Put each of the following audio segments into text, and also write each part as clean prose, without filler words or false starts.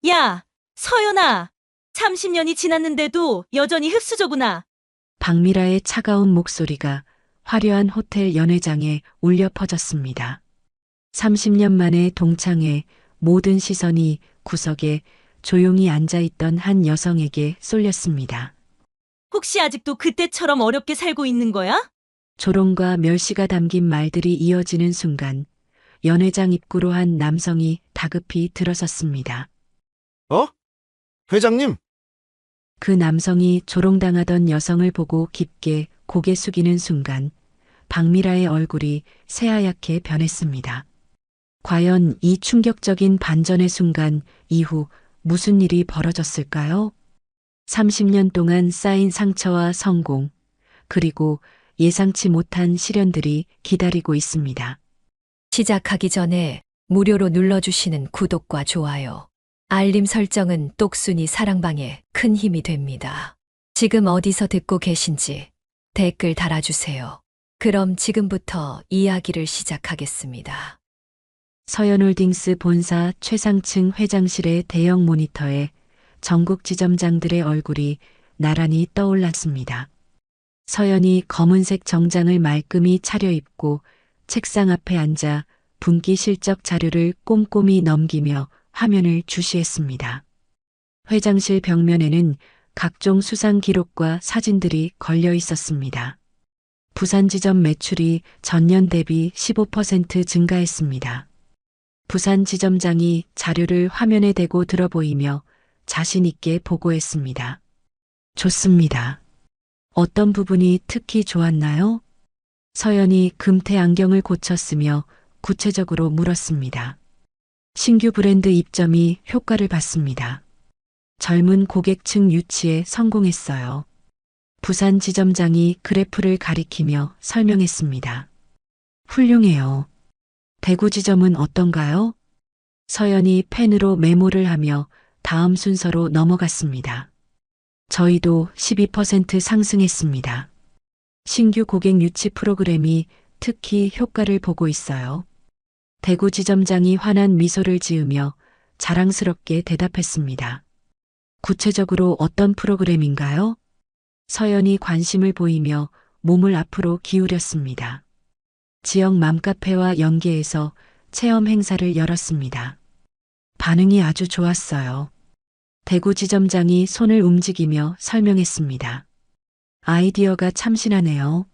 야, 서연아. 30년이 지났는데도 여전히 흙수저구나. 박미라의 차가운 목소리가 화려한 호텔 연회장에 울려 퍼졌습니다. 30년 만에 동창회 모든 시선이 구석에 조용히 앉아있던 한 여성에게 쏠렸습니다. 혹시 아직도 그때처럼 어렵게 살고 있는 거야? 조롱과 멸시가 담긴 말들이 이어지는 순간 연회장 입구로 한 남성이 다급히 들어섰습니다. 어? 회장님, 그 남성이 조롱당하던 여성을 보고 깊게 고개 숙이는 순간 박미라의 얼굴이 새하얗게 변했습니다. 과연 이 충격적인 반전의 순간 이후 무슨 일이 벌어졌을까요? 30년 동안 쌓인 상처와 성공, 그리고 예상치 못한 시련들이 기다리고 있습니다. 시작하기 전에 무료로 눌러주시는 구독과 좋아요, 알림 설정은 똑순이 사랑방에 큰 힘이 됩니다. 지금 어디서 듣고 계신지 댓글 달아주세요. 그럼 지금부터 이야기를 시작하겠습니다. 서현홀딩스 본사 최상층 회장실의 대형 모니터에 전국 지점장들의 얼굴이 나란히 떠올랐습니다. 서연이 검은색 정장을 말끔히 차려입고 책상 앞에 앉아 분기 실적 자료를 꼼꼼히 넘기며 화면을 주시했습니다. 회장실 벽면에는 각종 수상 기록과 사진들이 걸려 있었습니다. 부산지점 매출이 전년 대비 15% 증가했습니다. 부산지점장이 자료를 화면에 대고 들어 보이며 자신 있게 보고했습니다. 좋습니다. 어떤 부분이 특히 좋았나요? 서연이 금태 안경을 고쳤으며 구체적으로 물었습니다. 신규 브랜드 입점이 효과를 봤습니다. 젊은 고객층 유치에 성공했어요. 부산 지점장이 그래프를 가리키며 설명했습니다. 훌륭해요. 대구 지점은 어떤가요? 서연이 펜으로 메모를 하며 다음 순서로 넘어갔습니다. 저희도 12% 상승했습니다. 신규 고객 유치 프로그램이 특히 효과를 보고 있어요. 대구 지점장이 환한 미소를 지으며 자랑스럽게 대답했습니다. 구체적으로 어떤 프로그램인가요? 서연이 관심을 보이며 몸을 앞으로 기울였습니다. 지역 맘카페와 연계해서 체험 행사를 열었습니다. 반응이 아주 좋았어요. 대구 지점장이 손을 움직이며 설명했습니다. 아이디어가 참신하네요.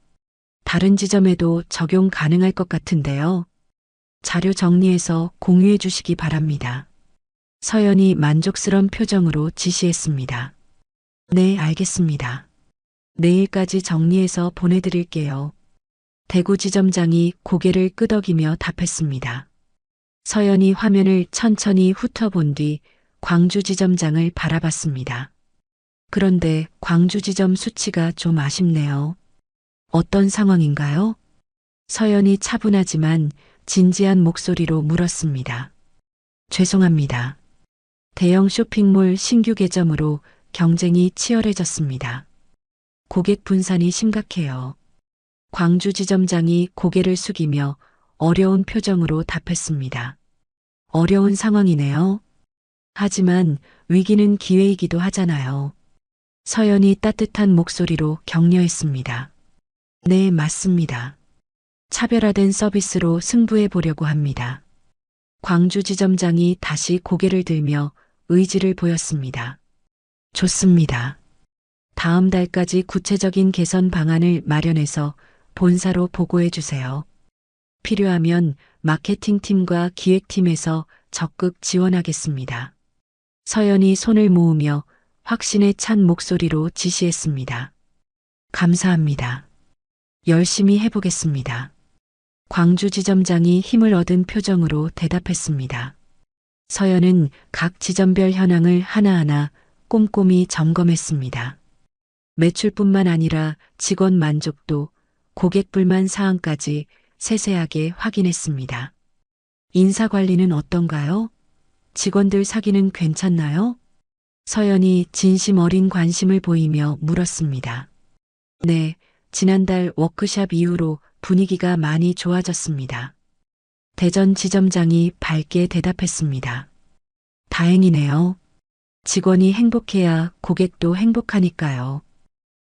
다른 지점에도 적용 가능할 것 같은데요. 자료 정리해서 공유해 주시기 바랍니다. 서연이 만족스러운 표정으로 지시했습니다. 네, 알겠습니다. 내일까지 정리해서 보내드릴게요. 대구 지점장이 고개를 끄덕이며 답했습니다. 서연이 화면을 천천히 훑어본 뒤 광주 지점장을 바라봤습니다. 그런데 광주 지점 수치가 좀 아쉽네요. 어떤 상황인가요? 서연이 차분하지만 진지한 목소리로 물었습니다. 죄송합니다. 대형 쇼핑몰 신규 개점으로 경쟁이 치열해졌습니다. 고객 분산이 심각해요. 광주 지점장이 고개를 숙이며 어려운 표정으로 답했습니다. 어려운 상황이네요. 하지만 위기는 기회이기도 하잖아요. 서연이 따뜻한 목소리로 격려했습니다. 네, 맞습니다. 차별화된 서비스로 승부해 보려고 합니다. 광주 지점장이 다시 고개를 들며 의지를 보였습니다. 좋습니다. 다음 달까지 구체적인 개선 방안을 마련해서 본사로 보고해 주세요. 필요하면 마케팅팀과 기획팀에서 적극 지원하겠습니다. 서연이 손을 모으며 확신에 찬 목소리로 지시했습니다. 감사합니다. 열심히 해보겠습니다. 광주 지점장이 힘을 얻은 표정으로 대답했습니다. 서연은 각 지점별 현황을 하나하나 꼼꼼히 점검했습니다. 매출뿐만 아니라 직원 만족도, 고객 불만 사항까지 세세하게 확인했습니다. 인사 관리는 어떤가요? 직원들 사기는 괜찮나요? 서연이 진심 어린 관심을 보이며 물었습니다. 네, 지난달 워크샵 이후로 분위기가 많이 좋아졌습니다. 대전 지점장이 밝게 대답했습니다. 다행이네요. 직원이 행복해야 고객도 행복하니까요.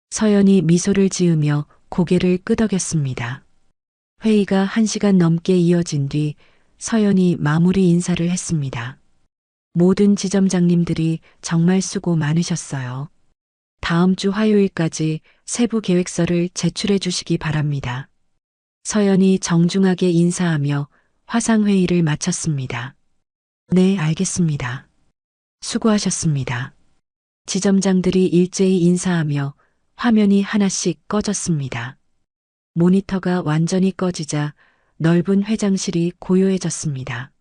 서연이 미소를 지으며 고개를 끄덕였습니다. 회의가 1시간 넘게 이어진 뒤 서연이 마무리 인사를 했습니다. 모든 지점장님들이 정말 수고 많으셨어요. 다음 주 화요일까지 세부 계획서를 제출해 주시기 바랍니다. 서연이 정중하게 인사하며 화상회의를 마쳤습니다. 네, 알겠습니다. 수고하셨습니다. 지점장들이 일제히 인사하며 화면이 하나씩 꺼졌습니다. 모니터가 완전히 꺼지자 넓은 회장실이 고요해졌습니다.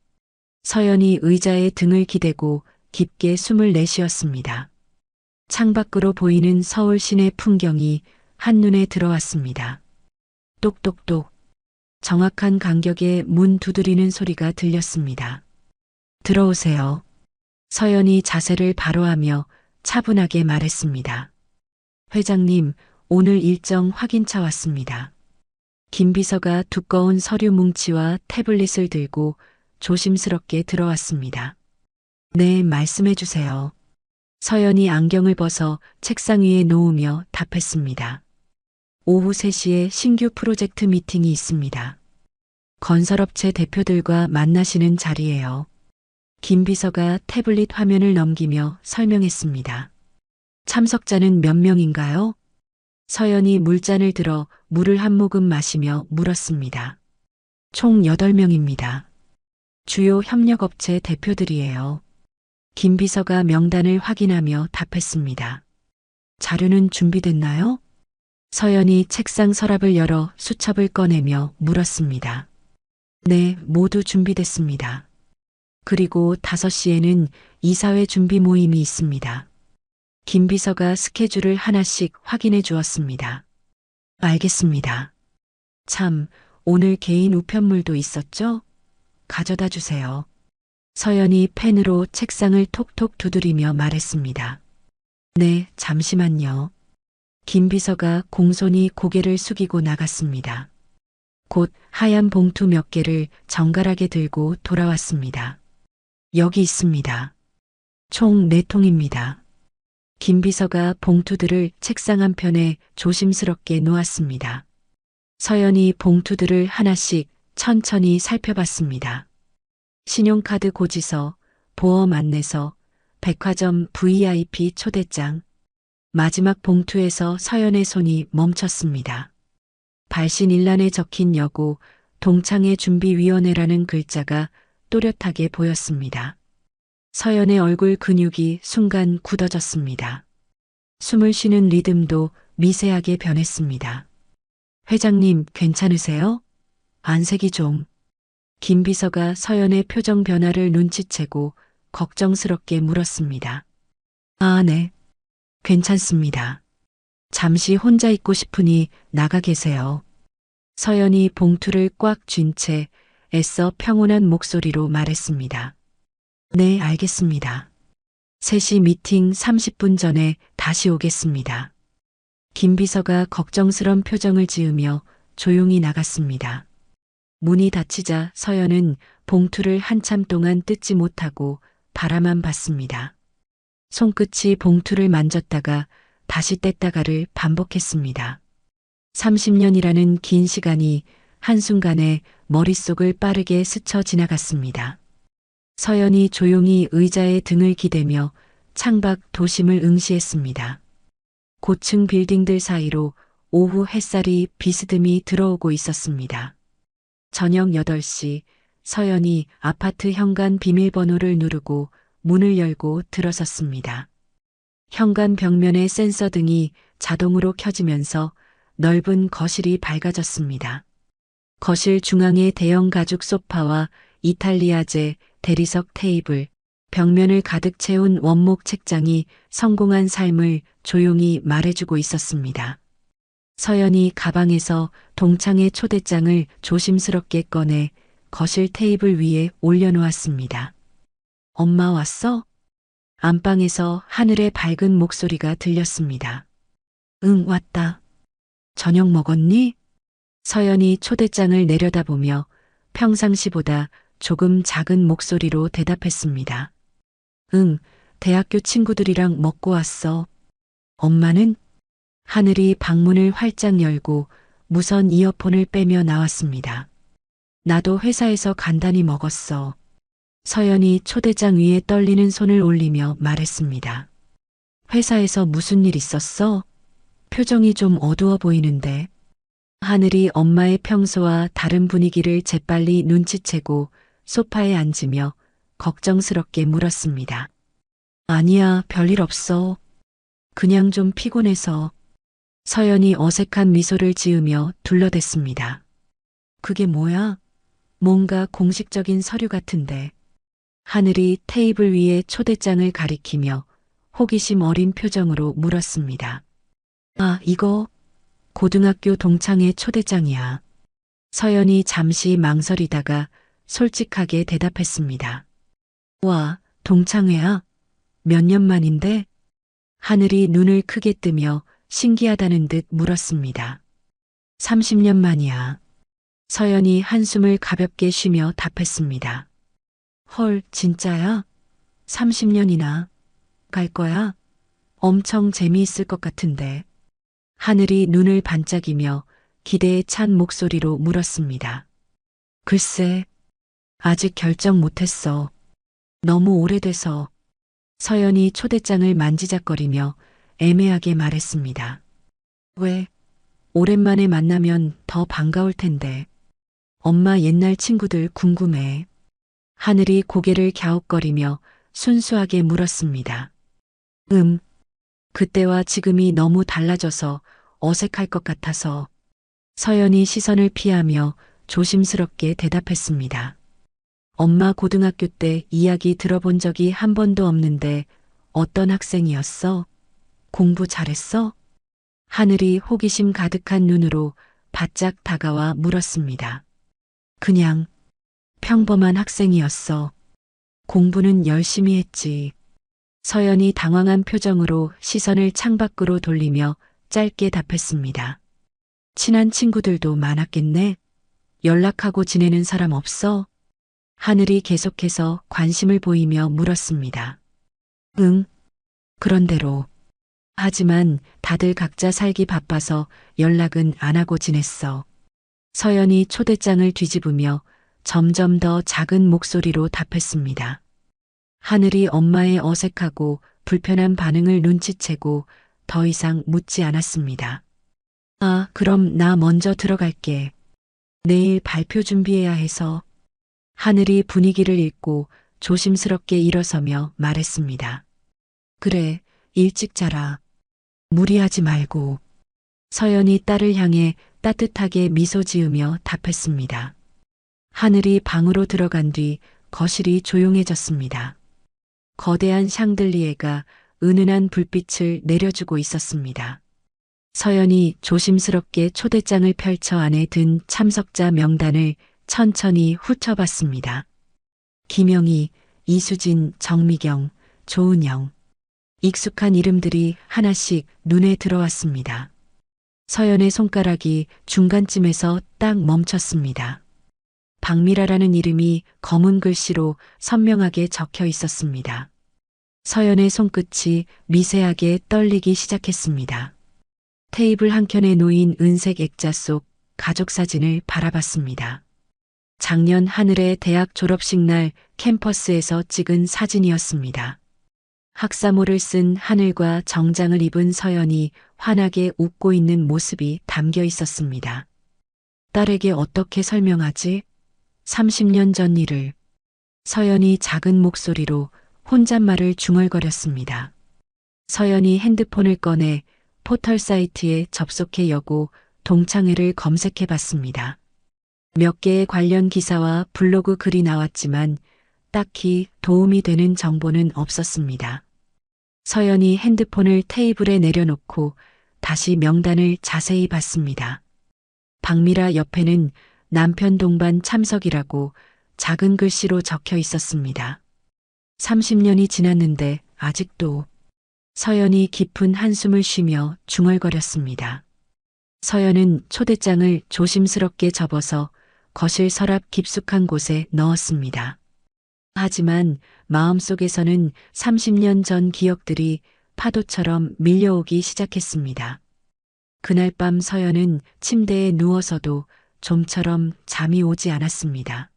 서연이 의자에 등을 기대고 깊게 숨을 내쉬었습니다. 창밖으로 보이는 서울 시내 풍경이 한눈에 들어왔습니다. 똑똑똑. 정확한 간격에 문 두드리는 소리가 들렸습니다. 들어오세요. 서연이 자세를 바로 하며 차분하게 말했습니다. 회장님, 오늘 일정 확인차 왔습니다. 김 비서가 두꺼운 서류 뭉치와 태블릿을 들고 조심스럽게 들어왔습니다. 네, 말씀해 주세요. 서연이 안경을 벗어 책상 위에 놓으며 답했습니다. 오후 3시에 신규 프로젝트 미팅이 있습니다. 건설업체 대표들과 만나시는 자리예요. 김 비서가 태블릿 화면을 넘기며 설명했습니다. 참석자는 몇 명인가요? 서연이 물잔을 들어 물을 한 모금 마시며 물었습니다. 총 8명입니다. 주요 협력업체 대표들이에요. 김 비서가 명단을 확인하며 답했습니다. 자료는 준비됐나요? 서연이 책상 서랍을 열어 수첩을 꺼내며 물었습니다. 네, 모두 준비됐습니다. 그리고 5시에는 이사회 준비 모임이 있습니다. 김 비서가 스케줄을 하나씩 확인해 주었습니다. 알겠습니다. 참, 오늘 개인 우편물도 있었죠? 가져다 주세요. 서연이 펜으로 책상을 톡톡 두드리며 말했습니다. 네, 잠시만요. 김 비서가 공손히 고개를 숙이고 나갔습니다. 곧 하얀 봉투 몇 개를 정갈하게 들고 돌아왔습니다. 여기 있습니다. 총 4통입니다. 김 비서가 봉투들을 책상 한편에 조심스럽게 놓았습니다. 서연이 봉투들을 하나씩 천천히 살펴봤습니다. 신용카드 고지서, 보험 안내서, 백화점 VIP 초대장. 마지막 봉투에서 서연의 손이 멈췄습니다. 발신일란에 적힌 여고 동창회 준비위원회라는 글자가 또렷하게 보였습니다. 서연의 얼굴 근육이 순간 굳어졌습니다. 숨을 쉬는 리듬도 미세하게 변했습니다. 회장님, 괜찮으세요? 안색이 좀. 김 비서가 서연의 표정 변화를 눈치채고 걱정스럽게 물었습니다. 아, 네. 괜찮습니다. 잠시 혼자 있고 싶으니 나가 계세요. 서연이 봉투를 꽉 쥔 채 애써 평온한 목소리로 말했습니다. 네, 알겠습니다. 3시 미팅 30분 전에 다시 오겠습니다. 김 비서가 걱정스런 표정을 지으며 조용히 나갔습니다. 문이 닫히자 서연은 봉투를 한참 동안 뜯지 못하고 바라만 봤습니다. 손끝이 봉투를 만졌다가 다시 뗐다가를 반복했습니다. 30년이라는 긴 시간이 한순간에 머릿속을 빠르게 스쳐 지나갔습니다. 서연이 조용히 의자에 등을 기대며 창밖 도심을 응시했습니다. 고층 빌딩들 사이로 오후 햇살이 비스듬히 들어오고 있었습니다. 저녁 8시 서연이 아파트 현관 비밀번호를 누르고 문을 열고 들어섰습니다. 현관 벽면의 센서 등이 자동으로 켜지면서 넓은 거실이 밝아졌습니다. 거실 중앙에 대형 가죽 소파와 이탈리아제 대리석 테이블, 벽면을 가득 채운 원목 책장이 성공한 삶을 조용히 말해주고 있었습니다. 서연이 가방에서 동창회 초대장을 조심스럽게 꺼내 거실 테이블 위에 올려놓았습니다. 엄마 왔어? 안방에서 하늘의 밝은 목소리가 들렸습니다. 응, 왔다. 저녁 먹었니? 서연이 초대장을 내려다보며 평상시보다 조금 작은 목소리로 대답했습니다. 응, 대학교 친구들이랑 먹고 왔어. 엄마는? 하늘이 방문을 활짝 열고 무선 이어폰을 빼며 나왔습니다. 나도 회사에서 간단히 먹었어. 서연이 초대장 위에 떨리는 손을 올리며 말했습니다. 회사에서 무슨 일 있었어? 표정이 좀 어두워 보이는데. 하늘이 엄마의 평소와 다른 분위기를 재빨리 눈치채고 소파에 앉으며 걱정스럽게 물었습니다. 아니야, 별일 없어. 그냥 좀 피곤해서. 서연이 어색한 미소를 지으며 둘러댔습니다. 그게 뭐야? 뭔가 공식적인 서류 같은데. 하늘이 테이블 위에 초대장을 가리키며 호기심 어린 표정으로 물었습니다. 아, 이거 고등학교 동창회 초대장이야. 서연이 잠시 망설이다가 솔직하게 대답했습니다. 와, 동창회야? 몇 년 만인데? 하늘이 눈을 크게 뜨며 신기하다는 듯 물었습니다. 30년 만이야. 서연이 한숨을 가볍게 쉬며 답했습니다. 헐, 진짜야? 30년이나 갈 거야? 엄청 재미있을 것 같은데. 하늘이 눈을 반짝이며 기대에 찬 목소리로 물었습니다. 글쎄, 아직 결정 못했어. 너무 오래돼서. 서연이 초대장을 만지작거리며 애매하게 말했습니다. 왜? 오랜만에 만나면 더 반가울 텐데. 엄마 옛날 친구들 궁금해. 하늘이 고개를 갸웃거리며 순수하게 물었습니다. 그때와 지금이 너무 달라져서 어색할 것 같아서. 서연이 시선을 피하며 조심스럽게 대답했습니다. 엄마 고등학교 때 이야기 들어본 적이 한 번도 없는데 어떤 학생이었어? 공부 잘했어? 하늘이 호기심 가득한 눈으로 바짝 다가와 물었습니다. 그냥 평범한 학생이었어. 공부는 열심히 했지. 서연이 당황한 표정으로 시선을 창밖으로 돌리며 짧게 답했습니다. 친한 친구들도 많았겠네. 연락하고 지내는 사람 없어? 하늘이 계속해서 관심을 보이며 물었습니다. 응, 그런대로. 하지만 다들 각자 살기 바빠서 연락은 안 하고 지냈어. 서연이 초대장을 뒤집으며 점점 더 작은 목소리로 답했습니다. 하늘이 엄마의 어색하고 불편한 반응을 눈치채고 더 이상 묻지 않았습니다. 아, 그럼 나 먼저 들어갈게. 내일 발표 준비해야 해서. 하늘이 분위기를 읽고 조심스럽게 일어서며 말했습니다. 그래, 일찍 자라. 무리하지 말고. 서연이 딸을 향해 따뜻하게 미소 지으며 답했습니다. 하늘이 방으로 들어간 뒤 거실이 조용해졌습니다. 거대한 샹들리에가 은은한 불빛을 내려주고 있었습니다. 서연이 조심스럽게 초대장을 펼쳐 안에 든 참석자 명단을 천천히 훑어봤습니다. 김영희, 이수진, 정미경, 조은영. 익숙한 이름들이 하나씩 눈에 들어왔습니다. 서연의 손가락이 중간쯤에서 딱 멈췄습니다. 박미라라는 이름이 검은 글씨로 선명하게 적혀 있었습니다. 서연의 손끝이 미세하게 떨리기 시작했습니다. 테이블 한켠에 놓인 은색 액자 속 가족 사진을 바라봤습니다. 작년 하늘의 대학 졸업식 날 캠퍼스에서 찍은 사진이었습니다. 학사모를 쓴 하늘과 정장을 입은 서연이 환하게 웃고 있는 모습이 담겨 있었습니다. 딸에게 어떻게 설명하지? 30년 전 일을. 서연이 작은 목소리로 혼잣말을 중얼거렸습니다. 서연이 핸드폰을 꺼내 포털 사이트에 접속해 여고 동창회를 검색해 봤습니다. 몇 개의 관련 기사와 블로그 글이 나왔지만 딱히 도움이 되는 정보는 없었습니다. 서연이 핸드폰을 테이블에 내려놓고 다시 명단을 자세히 봤습니다. 박미라 옆에는 남편 동반 참석이라고 작은 글씨로 적혀 있었습니다. 30년이 지났는데 아직도. 서연이 깊은 한숨을 쉬며 중얼거렸습니다. 서연은 초대장을 조심스럽게 접어서 거실 서랍 깊숙한 곳에 넣었습니다. 하지만 마음속에서는 30년 전 기억들이 파도처럼 밀려오기 시작했습니다. 그날 밤 서연은 침대에 누워서도 좀처럼 잠이 오지 않았습니다.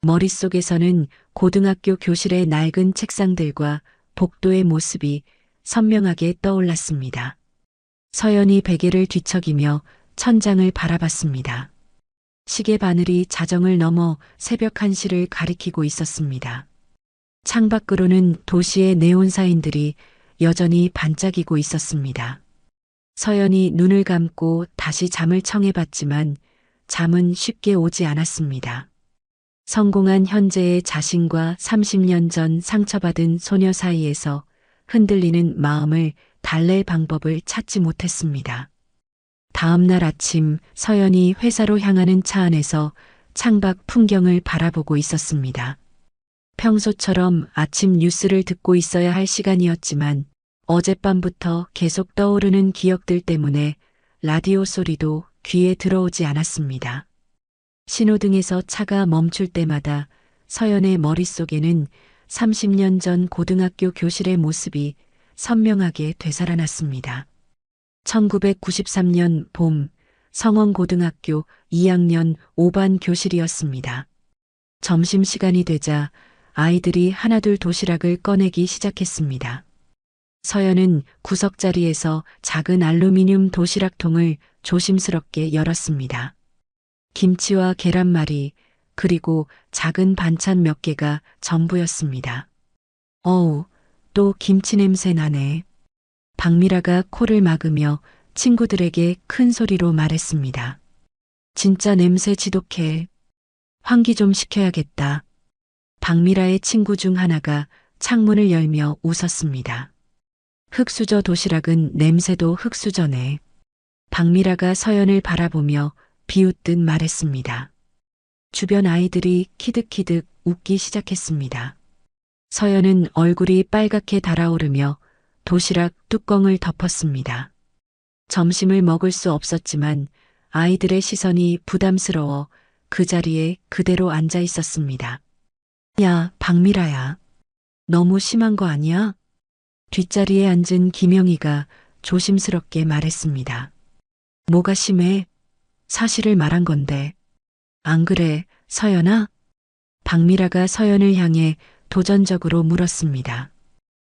머릿속에서는 고등학교 교실의 낡은 책상들과 복도의 모습이 선명하게 떠올랐습니다. 서연이 베개를 뒤척이며 천장을 바라봤습니다. 시계 바늘이 자정을 넘어 새벽 1시를 가리키고 있었습니다. 창밖으로는 도시의 네온사인들이 여전히 반짝이고 있었습니다. 서연이 눈을 감고 다시 잠을 청해봤지만 잠은 쉽게 오지 않았습니다. 성공한 현재의 자신과 30년 전 상처받은 소녀 사이에서 흔들리는 마음을 달랠 방법을 찾지 못했습니다. 다음 날 아침 서연이 회사로 향하는 차 안에서 창밖 풍경을 바라보고 있었습니다. 평소처럼 아침 뉴스를 듣고 있어야 할 시간이었지만 어젯밤부터 계속 떠오르는 기억들 때문에 라디오 소리도 귀에 들어오지 않았습니다. 신호등에서 차가 멈출 때마다 서연의 머릿속에는 30년 전 고등학교 교실의 모습이 선명하게 되살아났습니다. 1993년 봄 성원고등학교 2학년 5반 교실이었습니다. 점심시간이 되자 아이들이 하나둘 도시락을 꺼내기 시작했습니다. 서연은 구석자리에서 작은 알루미늄 도시락통을 조심스럽게 열었습니다. 김치와 계란말이 그리고 작은 반찬 몇 개가 전부였습니다. 어우, 또 김치 냄새 나네. 박미라가 코를 막으며 친구들에게 큰 소리로 말했습니다. 진짜 냄새 지독해. 환기 좀 시켜야겠다. 박미라의 친구 중 하나가 창문을 열며 웃었습니다. 흑수저 도시락은 냄새도 흑수저네. 박미라가 서연을 바라보며 비웃듯 말했습니다. 주변 아이들이 키득키득 웃기 시작했습니다. 서연은 얼굴이 빨갛게 달아오르며 도시락 뚜껑을 덮었습니다. 점심을 먹을 수 없었지만 아이들의 시선이 부담스러워 그 자리에 그대로 앉아 있었습니다. 야, 박미라야. 너무 심한 거 아니야? 뒷자리에 앉은 김영희가 조심스럽게 말했습니다. 뭐가 심해? 사실을 말한 건데. 안 그래, 서연아? 박미라가 서연을 향해 도전적으로 물었습니다.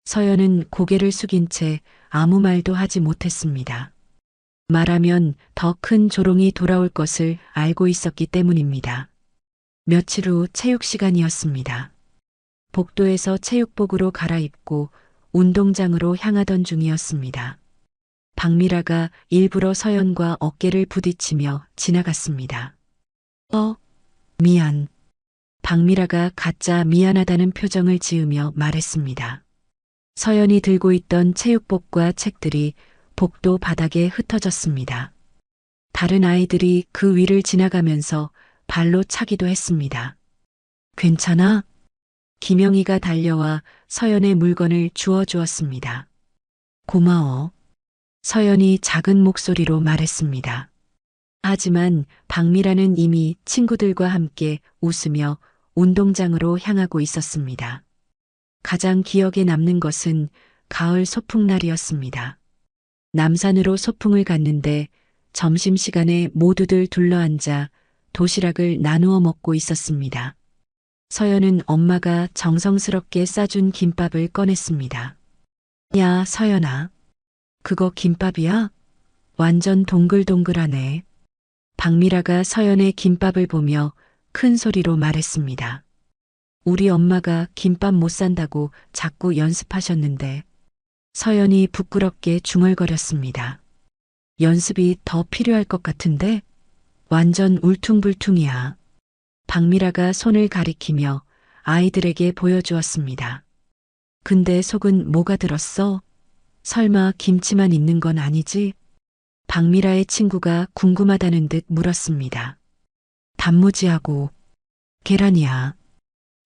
서연은 고개를 숙인 채 아무 말도 하지 못했습니다. 말하면 더 큰 조롱이 돌아올 것을 알고 있었기 때문입니다. 며칠 후 체육 시간이었습니다. 복도에서 체육복으로 갈아입고 운동장으로 향하던 중이었습니다. 박미라가 일부러 서연과 어깨를 부딪히며 지나갔습니다. 미안. 박미라가 가짜 미안하다는 표정을 지으며 말했습니다. 서연이 들고 있던 체육복과 책들이 복도 바닥에 흩어졌습니다. 다른 아이들이 그 위를 지나가면서 발로 차기도 했습니다. 괜찮아? 김영희가 달려와 서연의 물건을 주워주었습니다. 고마워. 서연이 작은 목소리로 말했습니다. 하지만 박미라는 이미 친구들과 함께 웃으며 운동장으로 향하고 있었습니다. 가장 기억에 남는 것은 가을 소풍날이었습니다. 남산으로 소풍을 갔는데 점심시간에 모두들 둘러앉아 도시락을 나누어 먹고 있었습니다. 서연은 엄마가 정성스럽게 싸준 김밥을 꺼냈습니다. 야, 서연아. 그거 김밥이야? 완전 동글동글하네. 박미라가 서연의 김밥을 보며 큰 소리로 말했습니다. 우리 엄마가 김밥 못 산다고 자꾸 연습하셨는데. 서연이 부끄럽게 중얼거렸습니다. 연습이 더 필요할 것 같은데? 완전 울퉁불퉁이야. 박미라가 손을 가리키며 아이들에게 보여주었습니다. 근데 속은 뭐가 들었어? 설마 김치만 있는 건 아니지? 박미라의 친구가 궁금하다는 듯 물었습니다. 단무지하고 계란이야.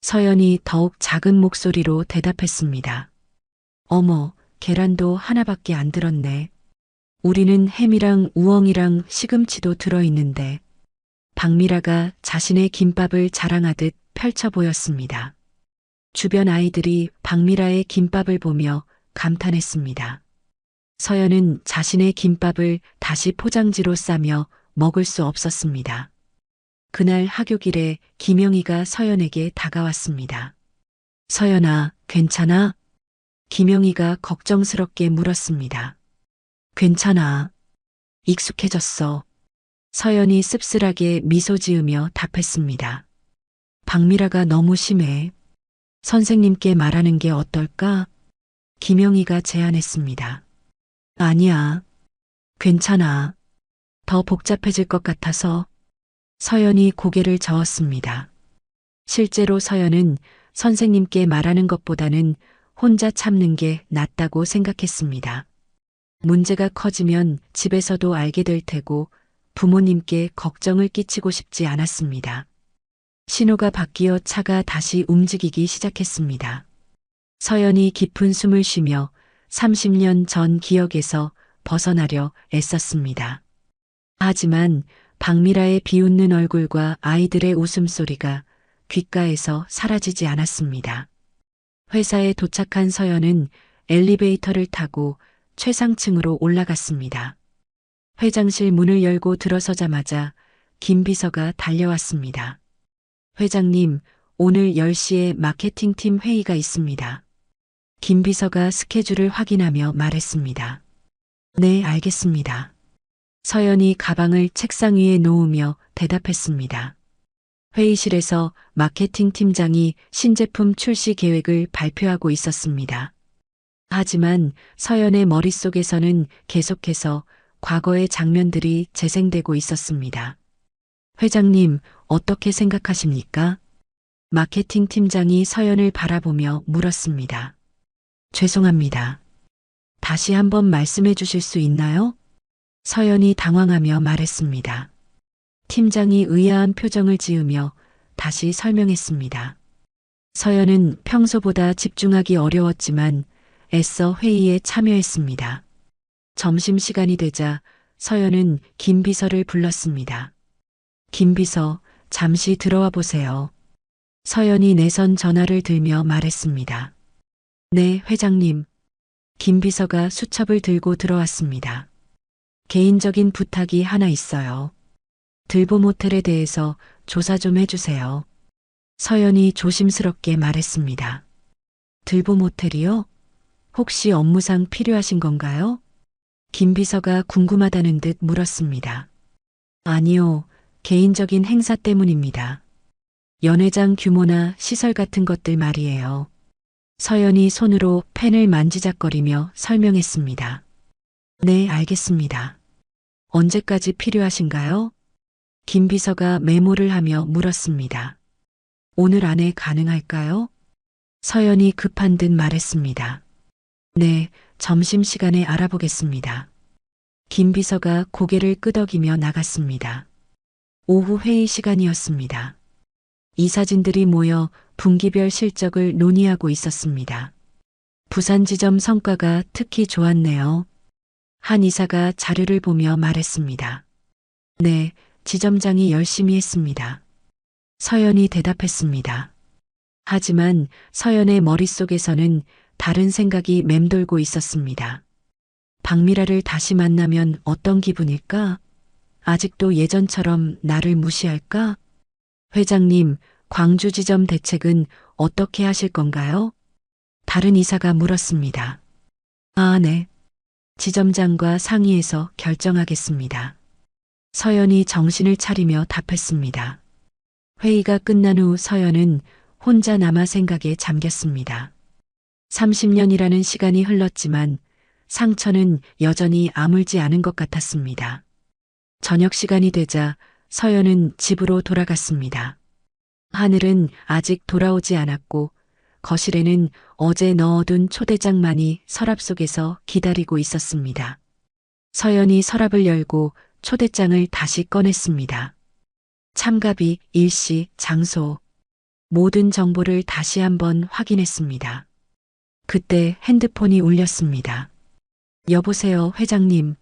서연이 더욱 작은 목소리로 대답했습니다. 어머, 계란도 하나밖에 안 들었네. 우리는 햄이랑 우엉이랑 시금치도 들어있는데. 박미라가 자신의 김밥을 자랑하듯 펼쳐 보였습니다. 주변 아이들이 박미라의 김밥을 보며 감탄했습니다. 서연은 자신의 김밥을 다시 포장지로 싸며 먹을 수 없었습니다. 그날 하교길에 김영희가 서연에게 다가왔습니다. 서연아, 괜찮아? 김영희가 걱정스럽게 물었습니다. 괜찮아. 익숙해졌어. 서연이 씁쓸하게 미소 지으며 답했습니다. 박미라가 너무 심해. 선생님께 말하는 게 어떨까? 김영희가 제안했습니다. 아니야. 괜찮아. 더 복잡해질 것 같아서. 서연이 고개를 저었습니다. 실제로 서연은 선생님께 말하는 것보다는 혼자 참는 게 낫다고 생각했습니다. 문제가 커지면 집에서도 알게 될 테고 부모님께 걱정을 끼치고 싶지 않았습니다. 신호가 바뀌어 차가 다시 움직이기 시작했습니다. 서연이 깊은 숨을 쉬며 30년 전 기억에서 벗어나려 애썼습니다. 하지만 박미라의 비웃는 얼굴과 아이들의 웃음소리가 귓가에서 사라지지 않았습니다. 회사에 도착한 서연은 엘리베이터를 타고 최상층으로 올라갔습니다. 회장실 문을 열고 들어서자마자 김 비서가 달려왔습니다. 회장님, 오늘 10시에 마케팅팀 회의가 있습니다. 김 비서가 스케줄을 확인하며 말했습니다. 네, 알겠습니다. 서연이 가방을 책상 위에 놓으며 대답했습니다. 회의실에서 마케팅 팀장이 신제품 출시 계획을 발표하고 있었습니다. 하지만 서연의 머릿속에서는 계속해서 과거의 장면들이 재생되고 있었습니다. 회장님, 어떻게 생각하십니까? 마케팅 팀장이 서연을 바라보며 물었습니다. 죄송합니다. 다시 한번 말씀해 주실 수 있나요? 서연이 당황하며 말했습니다. 팀장이 의아한 표정을 지으며 다시 설명했습니다. 서연은 평소보다 집중하기 어려웠지만 애써 회의에 참여했습니다. 점심시간이 되자 서연은 김 비서를 불렀습니다. 김 비서, 잠시 들어와 보세요. 서연이 내선 전화를 들며 말했습니다. 네, 회장님. 김 비서가 수첩을 들고 들어왔습니다. 개인적인 부탁이 하나 있어요. 들보 모텔에 대해서 조사 좀 해주세요. 서연이 조심스럽게 말했습니다. 들보 모텔이요? 혹시 업무상 필요하신 건가요? 김 비서가 궁금하다는 듯 물었습니다. 아니요, 개인적인 행사 때문입니다. 연회장 규모나 시설 같은 것들 말이에요. 서연이 손으로 펜을 만지작거리며 설명했습니다. 네, 알겠습니다. 언제까지 필요하신가요? 김 비서가 메모를 하며 물었습니다. 오늘 안에 가능할까요? 서연이 급한 듯 말했습니다. 네, 점심시간에 알아보겠습니다. 김 비서가 고개를 끄덕이며 나갔습니다. 오후 회의 시간이었습니다. 이사진들이 모여 분기별 실적을 논의하고 있었습니다. 부산 지점 성과가 특히 좋았네요. 한 이사가 자료를 보며 말했습니다. 네, 지점장이 열심히 했습니다. 서연이 대답했습니다. 하지만 서연의 머릿속에서는 다른 생각이 맴돌고 있었습니다. 박미라를 다시 만나면 어떤 기분일까? 아직도 예전처럼 나를 무시할까? 회장님, 광주 지점 대책은 어떻게 하실 건가요? 다른 이사가 물었습니다. 아, 네. 지점장과 상의해서 결정하겠습니다. 서연이 정신을 차리며 답했습니다. 회의가 끝난 후 서연은 혼자 남아 생각에 잠겼습니다. 30년이라는 시간이 흘렀지만 상처는 여전히 아물지 않은 것 같았습니다. 저녁 시간이 되자 서연은 집으로 돌아갔습니다. 하늘은 아직 돌아오지 않았고 거실에는 어제 넣어둔 초대장만이 서랍 속에서 기다리고 있었습니다. 서연이 서랍을 열고 초대장을 다시 꺼냈습니다. 참가비, 일시, 장소, 모든 정보를 다시 한번 확인했습니다. 그때 핸드폰이 울렸습니다. 여보세요, 회장님.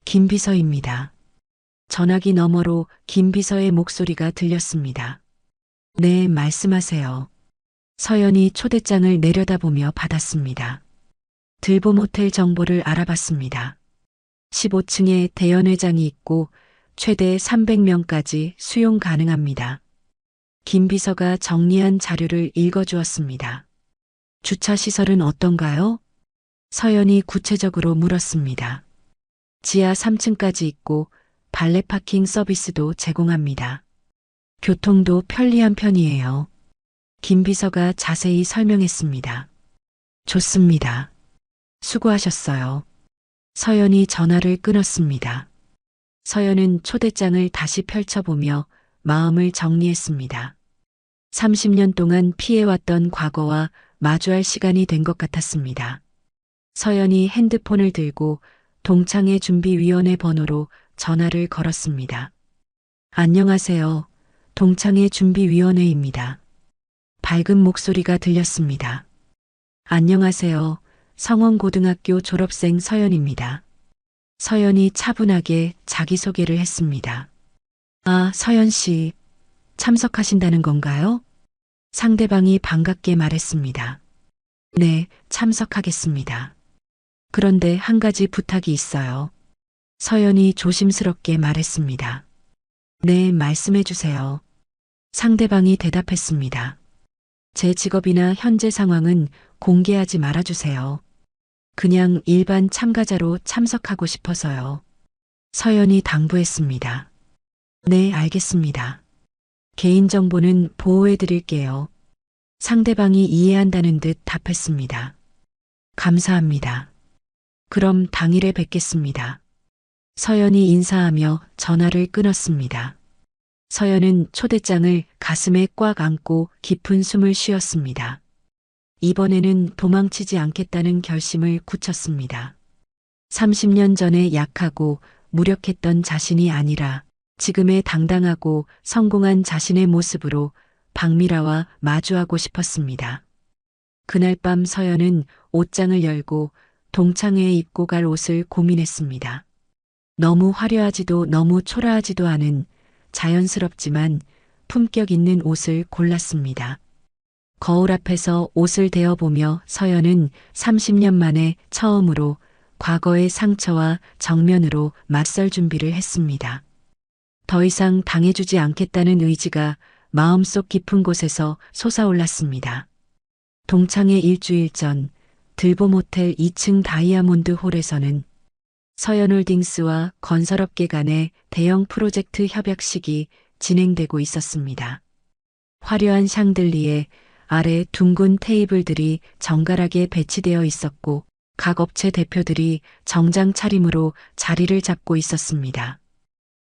김 비서입니다. 전화기 너머로 김 비서의 목소리가 들렸습니다. 네, 말씀하세요. 서연이 초대장을 내려다보며 받았습니다. 들봄 호텔 정보를 알아봤습니다. 15층에 대연회장이 있고 최대 300명까지 수용 가능합니다. 김 비서가 정리한 자료를 읽어주었습니다. 주차 시설은 어떤가요? 서연이 구체적으로 물었습니다. 지하 3층까지 있고 발레 파킹 서비스도 제공합니다. 교통도 편리한 편이에요. 김 비서가 자세히 설명했습니다. 좋습니다. 수고하셨어요. 서연이 전화를 끊었습니다. 서연은 초대장을 다시 펼쳐보며 마음을 정리했습니다. 30년 동안 피해왔던 과거와 마주할 시간이 된 것 같았습니다. 서연이 핸드폰을 들고 동창회 준비위원회 번호로 전화를 걸었습니다. 안녕하세요. 동창회 준비위원회입니다. 밝은 목소리가 들렸습니다. 안녕하세요. 성원고등학교 졸업생 서연입니다. 서연이 차분하게 자기소개를 했습니다. 아, 서연 씨, 참석하신다는 건가요? 상대방이 반갑게 말했습니다. 네, 참석하겠습니다. 그런데 한 가지 부탁이 있어요. 서연이 조심스럽게 말했습니다. 네, 말씀해 주세요. 상대방이 대답했습니다. 제 직업이나 현재 상황은 공개하지 말아주세요. 그냥 일반 참가자로 참석하고 싶어서요. 서연이 당부했습니다. 네, 알겠습니다. 개인정보는 보호해드릴게요. 상대방이 이해한다는 듯 답했습니다. 감사합니다. 그럼 당일에 뵙겠습니다. 서연이 인사하며 전화를 끊었습니다. 서연은 초대장을 가슴에 꽉 안고 깊은 숨을 쉬었습니다. 이번에는 도망치지 않겠다는 결심을 굳혔습니다. 30년 전에 약하고 무력했던 자신이 아니라 지금의 당당하고 성공한 자신의 모습으로 박미라와 마주하고 싶었습니다. 그날 밤 서연은 옷장을 열고 동창회에 입고 갈 옷을 고민했습니다. 너무 화려하지도 너무 초라하지도 않은 자연스럽지만 품격 있는 옷을 골랐습니다. 거울 앞에서 옷을 대어보며 서연은 30년 만에 처음으로 과거의 상처와 정면으로 맞설 준비를 했습니다. 더 이상 당해주지 않겠다는 의지가 마음속 깊은 곳에서 솟아올랐습니다. 동창회 일주일 전 들봄 호텔 2층 다이아몬드 홀에서는 서연홀딩스와 건설업계 간의 대형 프로젝트 협약식이 진행되고 있었습니다. 화려한 샹들리에 아래 둥근 테이블들이 정갈하게 배치되어 있었고 각 업체 대표들이 정장 차림으로 자리를 잡고 있었습니다.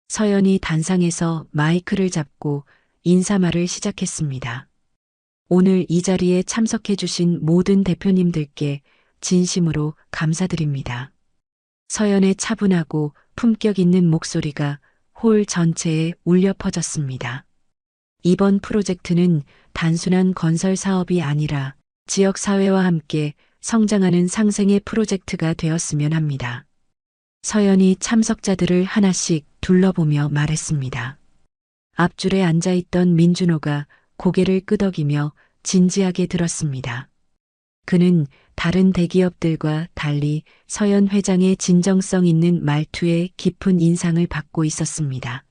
서연이 단상에서 마이크를 잡고 인사말을 시작했습니다. 오늘 이 자리에 참석해 주신 모든 대표님들께 진심으로 감사드립니다. 서연의 차분하고 품격 있는 목소리가 홀 전체에 울려 퍼졌습니다. 이번 프로젝트는 단순한 건설 사업이 아니라 지역 사회와 함께 성장하는 상생의 프로젝트가 되었으면 합니다. 서연이 참석자들을 하나씩 둘러보며 말했습니다. 앞줄에 앉아있던 민준호가 고개를 끄덕이며 진지하게 들었습니다. 그는 다른 대기업들과 달리 서연 회장의 진정성 있는 말투에 깊은 인상을 받고 있었습니다.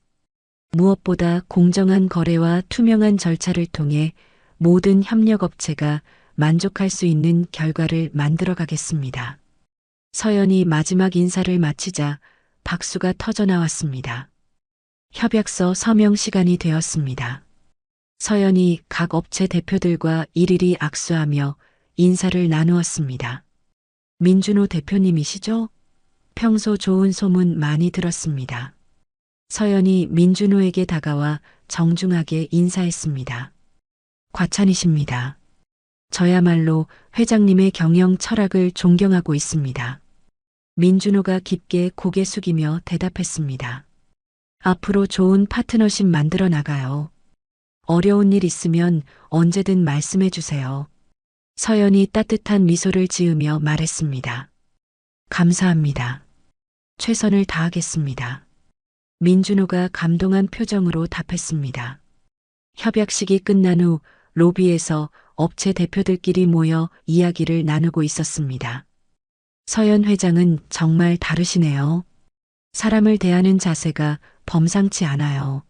무엇보다 공정한 거래와 투명한 절차를 통해 모든 협력업체가 만족할 수 있는 결과를 만들어 가겠습니다. 서연이 마지막 인사를 마치자 박수가 터져 나왔습니다. 협약서 서명 시간이 되었습니다. 서연이 각 업체 대표들과 일일이 악수하며 인사를 나누었습니다. 민준호 대표님이시죠? 평소 좋은 소문 많이 들었습니다. 서연이 민준호에게 다가와 정중하게 인사했습니다. 과찬이십니다. 저야말로 회장님의 경영 철학을 존경하고 있습니다. 민준호가 깊게 고개 숙이며 대답했습니다. 앞으로 좋은 파트너십 만들어 나가요. 어려운 일 있으면 언제든 말씀해 주세요. 서연이 따뜻한 미소를 지으며 말했습니다. 감사합니다. 최선을 다하겠습니다. 민준호가 감동한 표정으로 답했습니다. 협약식이 끝난 후 로비에서 업체 대표들끼리 모여 이야기를 나누고 있었습니다. 서연 회장은 정말 다르시네요. 사람을 대하는 자세가 범상치 않아요.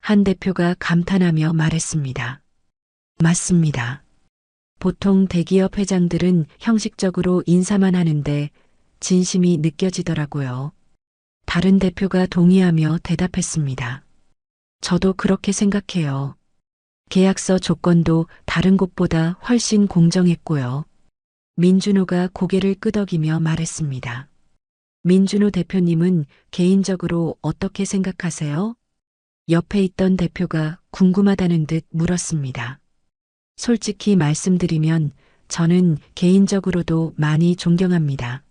한 대표가 감탄하며 말했습니다. 맞습니다. 보통 대기업 회장들은 형식적으로 인사만 하는데 진심이 느껴지더라고요. 다른 대표가 동의하며 대답했습니다. 저도 그렇게 생각해요. 계약서 조건도 다른 곳보다 훨씬 공정했고요. 민준호가 고개를 끄덕이며 말했습니다. 민준호 대표님은 개인적으로 어떻게 생각하세요? 옆에 있던 대표가 궁금하다는 듯 물었습니다. 솔직히 말씀드리면 저는 개인적으로도 많이 존경합니다.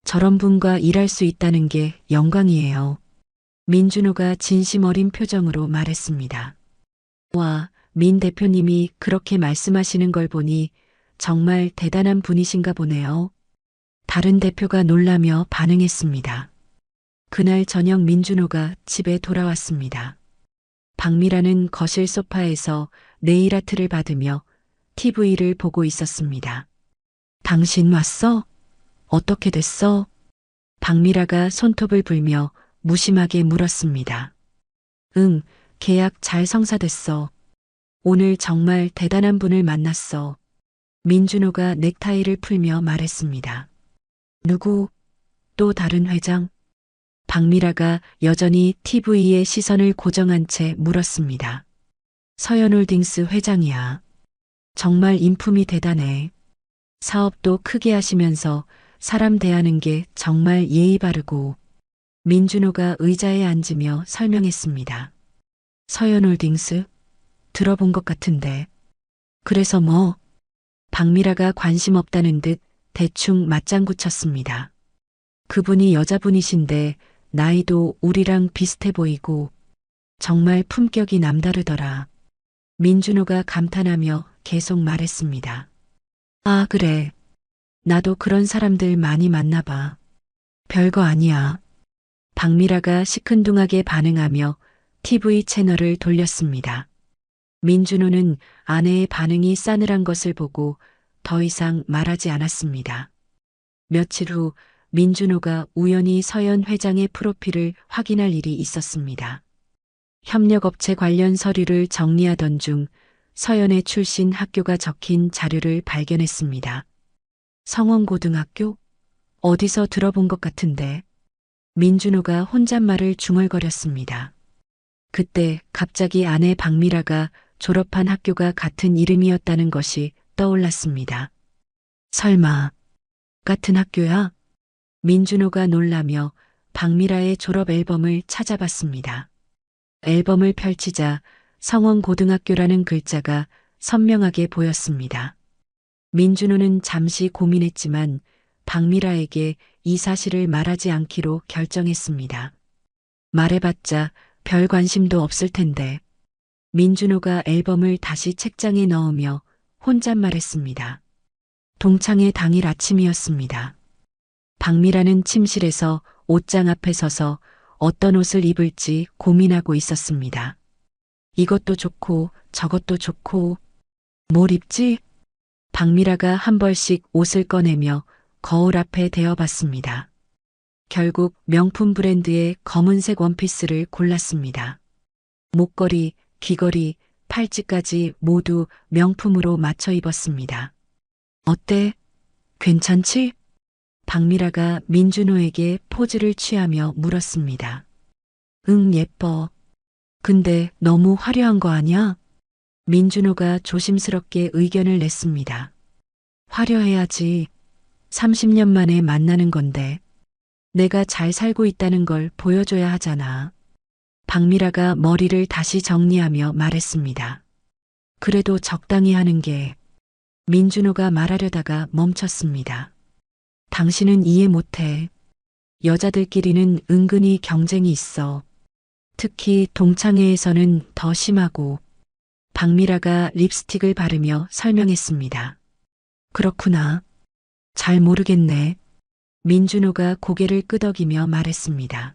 저런 분과 일할 수 있다는 게 영광이에요. 민준호가 진심 어린 표정으로 말했습니다. 와, 민 대표님이 그렇게 말씀하시는 걸 보니 정말 대단한 분이신가 보네요. 다른 대표가 놀라며 반응했습니다. 그날 저녁 민준호가 집에 돌아왔습니다. 박미라는 거실 소파에서 네일 아트를 받으며 TV를 보고 있었습니다. 당신 왔어? 어떻게 됐어? 박미라가 손톱을 불며 무심하게 물었습니다. 응, 계약 잘 성사됐어. 오늘 정말 대단한 분을 만났어. 민준호가 넥타이를 풀며 말했습니다. 누구? 또 다른 회장? 박미라가 여전히 TV에 시선을 고정한 채 물었습니다. 서현홀딩스 회장이야. 정말 인품이 대단해. 사업도 크게 하시면서 사람 대하는 게 정말 예의 바르고. 민준호가 의자에 앉으며 설명했습니다. 서현홀딩스? 들어본 것 같은데. 그래서 뭐? 박미라가 관심 없다는 듯 대충 맞장구 쳤습니다. 그분이 여자분이신데 나이도 우리랑 비슷해 보이고 정말 품격이 남다르더라. 민준호가 감탄하며 계속 말했습니다. 아, 그래. 나도 그런 사람들 많이 만나봐. 별거 아니야. 박미라가 시큰둥하게 반응하며 TV 채널을 돌렸습니다. 민준호는 아내의 반응이 싸늘한 것을 보고 더 이상 말하지 않았습니다. 며칠 후 민준호가 우연히 서연 회장의 프로필을 확인할 일이 있었습니다. 협력업체 관련 서류를 정리하던 중 서연의 출신 학교가 적힌 자료를 발견했습니다. 성원고등학교? 어디서 들어본 것 같은데. 민준호가 혼잣말을 중얼거렸습니다. 그때 갑자기 아내 박미라가 졸업한 학교가 같은 이름이었다는 것이 떠올랐습니다. 설마 같은 학교야? 민준호가 놀라며 박미라의 졸업 앨범을 찾아봤습니다. 앨범을 펼치자 성원고등학교라는 글자가 선명하게 보였습니다. 민준호는 잠시 고민했지만 박미라에게 이 사실을 말하지 않기로 결정했습니다. 말해봤자 별 관심도 없을 텐데. 민준호가 앨범을 다시 책장에 넣으며 혼잣말했습니다. 동창회 당일 아침이었습니다. 박미라는 침실에서 옷장 앞에 서서 어떤 옷을 입을지 고민하고 있었습니다. 이것도 좋고 저것도 좋고 뭘 입지? 박미라가 한 벌씩 옷을 꺼내며 거울 앞에 대어봤습니다. 결국 명품 브랜드의 검은색 원피스를 골랐습니다. 목걸이, 귀걸이, 팔찌까지 모두 명품으로 맞춰 입었습니다. 어때? 괜찮지? 박미라가 민준호에게 포즈를 취하며 물었습니다. 응, 예뻐. 근데 너무 화려한 거 아니야? 민준호가 조심스럽게 의견을 냈습니다. 화려해야지. 30년 만에 만나는 건데. 내가 잘 살고 있다는 걸 보여줘야 하잖아. 박미라가 머리를 다시 정리하며 말했습니다. 그래도 적당히 하는 게. 민준호가 말하려다가 멈췄습니다. 당신은 이해 못해. 여자들끼리는 은근히 경쟁이 있어. 특히 동창회에서는 더 심하고. 박미라가 립스틱을 바르며 설명했습니다. 그렇구나. 잘 모르겠네. 민준호가 고개를 끄덕이며 말했습니다.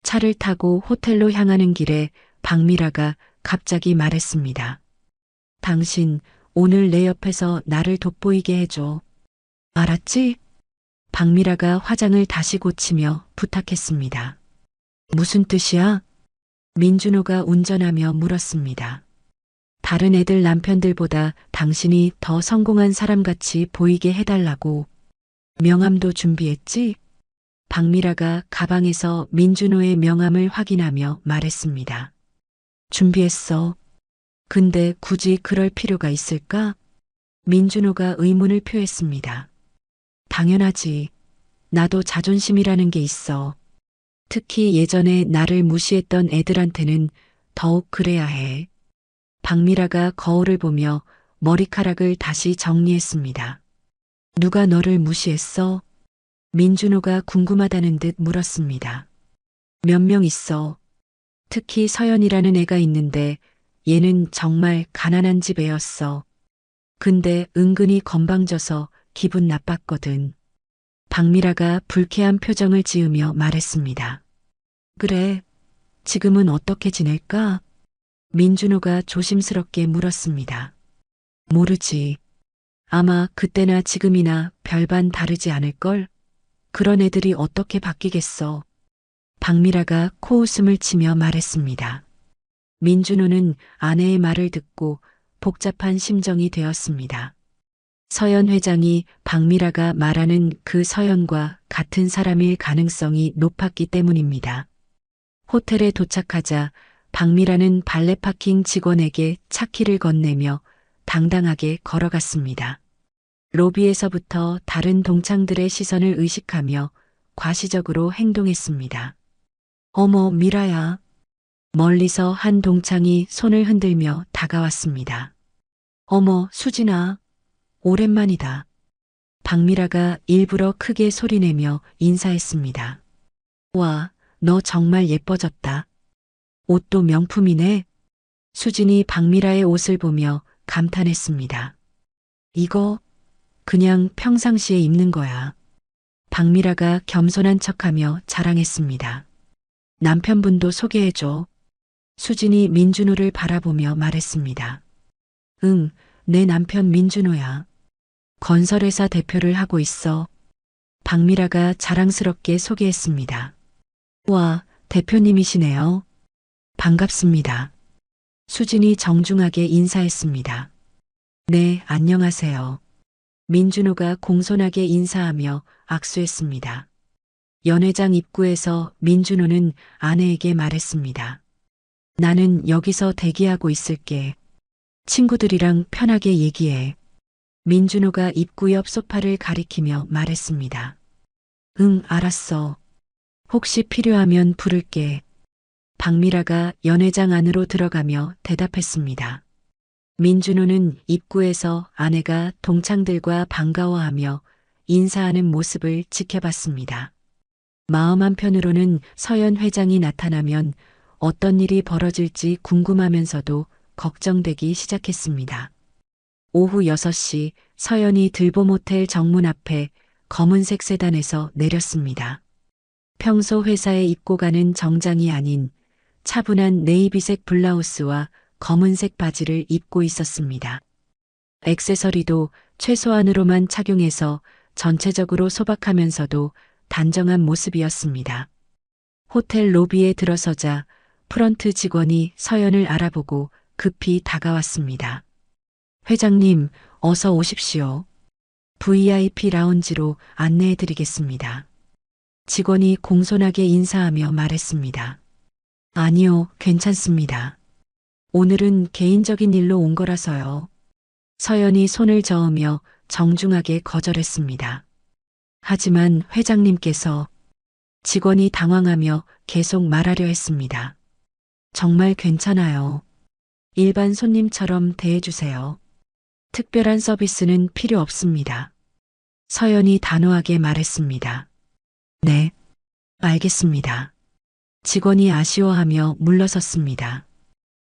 차를 타고 호텔로 향하는 길에 박미라가 갑자기 말했습니다. 당신 오늘 내 옆에서 나를 돋보이게 해줘. 알았지? 박미라가 화장을 다시 고치며 부탁했습니다. 무슨 뜻이야? 민준호가 운전하며 물었습니다. 다른 애들 남편들보다 당신이 더 성공한 사람같이 보이게 해달라고. 명함도 준비했지? 박미라가 가방에서 민준호의 명함을 확인하며 말했습니다. 준비했어. 근데 굳이 그럴 필요가 있을까? 민준호가 의문을 표했습니다. 당연하지. 나도 자존심이라는 게 있어. 특히 예전에 나를 무시했던 애들한테는 더욱 그래야 해. 박미라가 거울을 보며 머리카락을 다시 정리했습니다. 누가 너를 무시했어? 민준호가 궁금하다는 듯 물었습니다. 몇 명 있어. 특히 서연이라는 애가 있는데 얘는 정말 가난한 집 애였어. 근데 은근히 건방져서 기분 나빴거든. 박미라가 불쾌한 표정을 지으며 말했습니다. 그래, 지금은 어떻게 지낼까? 민준호가 조심스럽게 물었습니다. 모르지. 아마 그때나 지금이나 별반 다르지 않을걸? 그런 애들이 어떻게 바뀌겠어. 박미라가 코웃음을 치며 말했습니다. 민준호는 아내의 말을 듣고 복잡한 심정이 되었습니다. 서연 회장이 박미라가 말하는 그 서연과 같은 사람일 가능성이 높았기 때문입니다. 호텔에 도착하자 박미라는 발레 파킹 직원에게 차키를 건네며 당당하게 걸어갔습니다. 로비에서부터 다른 동창들의 시선을 의식하며 과시적으로 행동했습니다. 어머, 미라야. 멀리서 한 동창이 손을 흔들며 다가왔습니다. 어머, 수진아. 오랜만이다. 박미라가 일부러 크게 소리내며 인사했습니다. 와, 너 정말 예뻐졌다. 옷도 명품이네. 수진이 박미라의 옷을 보며 감탄했습니다. 이거 그냥 평상시에 입는 거야. 박미라가 겸손한 척하며 자랑했습니다. 남편분도 소개해줘. 수진이 민준호를 바라보며 말했습니다. 응, 내 남편 민준호야. 건설회사 대표를 하고 있어. 박미라가 자랑스럽게 소개했습니다. 와, 대표님이시네요. 반갑습니다. 수진이 정중하게 인사했습니다. 네, 안녕하세요. 민준호가 공손하게 인사하며 악수했습니다. 연회장 입구에서 민준호는 아내에게 말했습니다. 나는 여기서 대기하고 있을게. 친구들이랑 편하게 얘기해. 민준호가 입구 옆 소파를 가리키며 말했습니다. 응, 알았어. 혹시 필요하면 부를게. 박미라가 연회장 안으로 들어가며 대답했습니다. 민준호는 입구에서 아내가 동창들과 반가워하며 인사하는 모습을 지켜봤습니다. 마음 한편으로는 서연 회장이 나타나면 어떤 일이 벌어질지 궁금하면서도 걱정되기 시작했습니다. 오후 6시 서연이 들봄호텔 정문 앞에 검은색 세단에서 내렸습니다. 평소 회사에 입고 가는 정장이 아닌 차분한 네이비색 블라우스와 검은색 바지를 입고 있었습니다. 액세서리도 최소한으로만 착용해서 전체적으로 소박하면서도 단정한 모습이었습니다. 호텔 로비에 들어서자 프런트 직원이 서연을 알아보고 급히 다가왔습니다. 회장님, 어서 오십시오. VIP 라운지로 안내해 드리겠습니다. 직원이 공손하게 인사하며 말했습니다. 아니요, 괜찮습니다. 오늘은 개인적인 일로 온 거라서요. 서연이 손을 저으며 정중하게 거절했습니다. 하지만 회장님께서 직원이 당황하며 계속 말하려 했습니다. 정말 괜찮아요. 일반 손님처럼 대해주세요. 특별한 서비스는 필요 없습니다. 서연이 단호하게 말했습니다. 네, 알겠습니다. 직원이 아쉬워하며 물러섰습니다.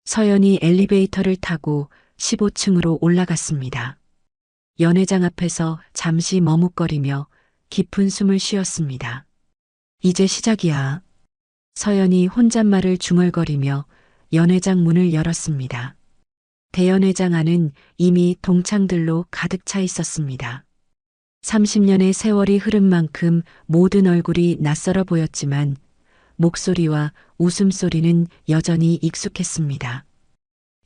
서연이 엘리베이터를 타고 15층으로 올라갔습니다. 연회장 앞에서 잠시 머뭇거리며 깊은 숨을 쉬었습니다. 이제 시작이야. 서연이 혼잣말을 중얼거리며 연회장 문을 열었습니다. 대연회장 안은 이미 동창들로 가득 차 있었습니다. 30년의 세월이 흐른 만큼 모든 얼굴이 낯설어 보였지만 목소리와 웃음소리는 여전히 익숙했습니다.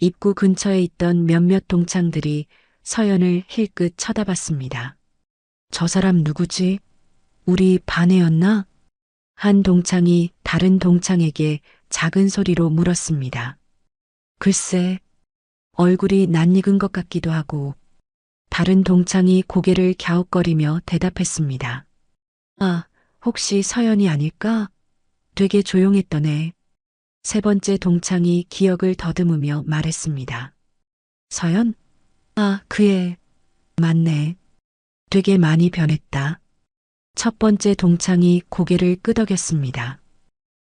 입구 근처에 있던 몇몇 동창들이 서연을 힐끗 쳐다봤습니다. 저 사람 누구지? 우리 반애였나? 한 동창이 다른 동창에게 작은 소리로 물었습니다. 글쎄, 얼굴이 낯익은 것 같기도 하고. 다른 동창이 고개를 갸웃거리며 대답했습니다. 아, 혹시 서연이 아닐까? 되게 조용했던 애. 세 번째 동창이 기억을 더듬으며 말했습니다. 서연? 아, 그 애. 맞네. 되게 많이 변했다. 첫 번째 동창이 고개를 끄덕였습니다.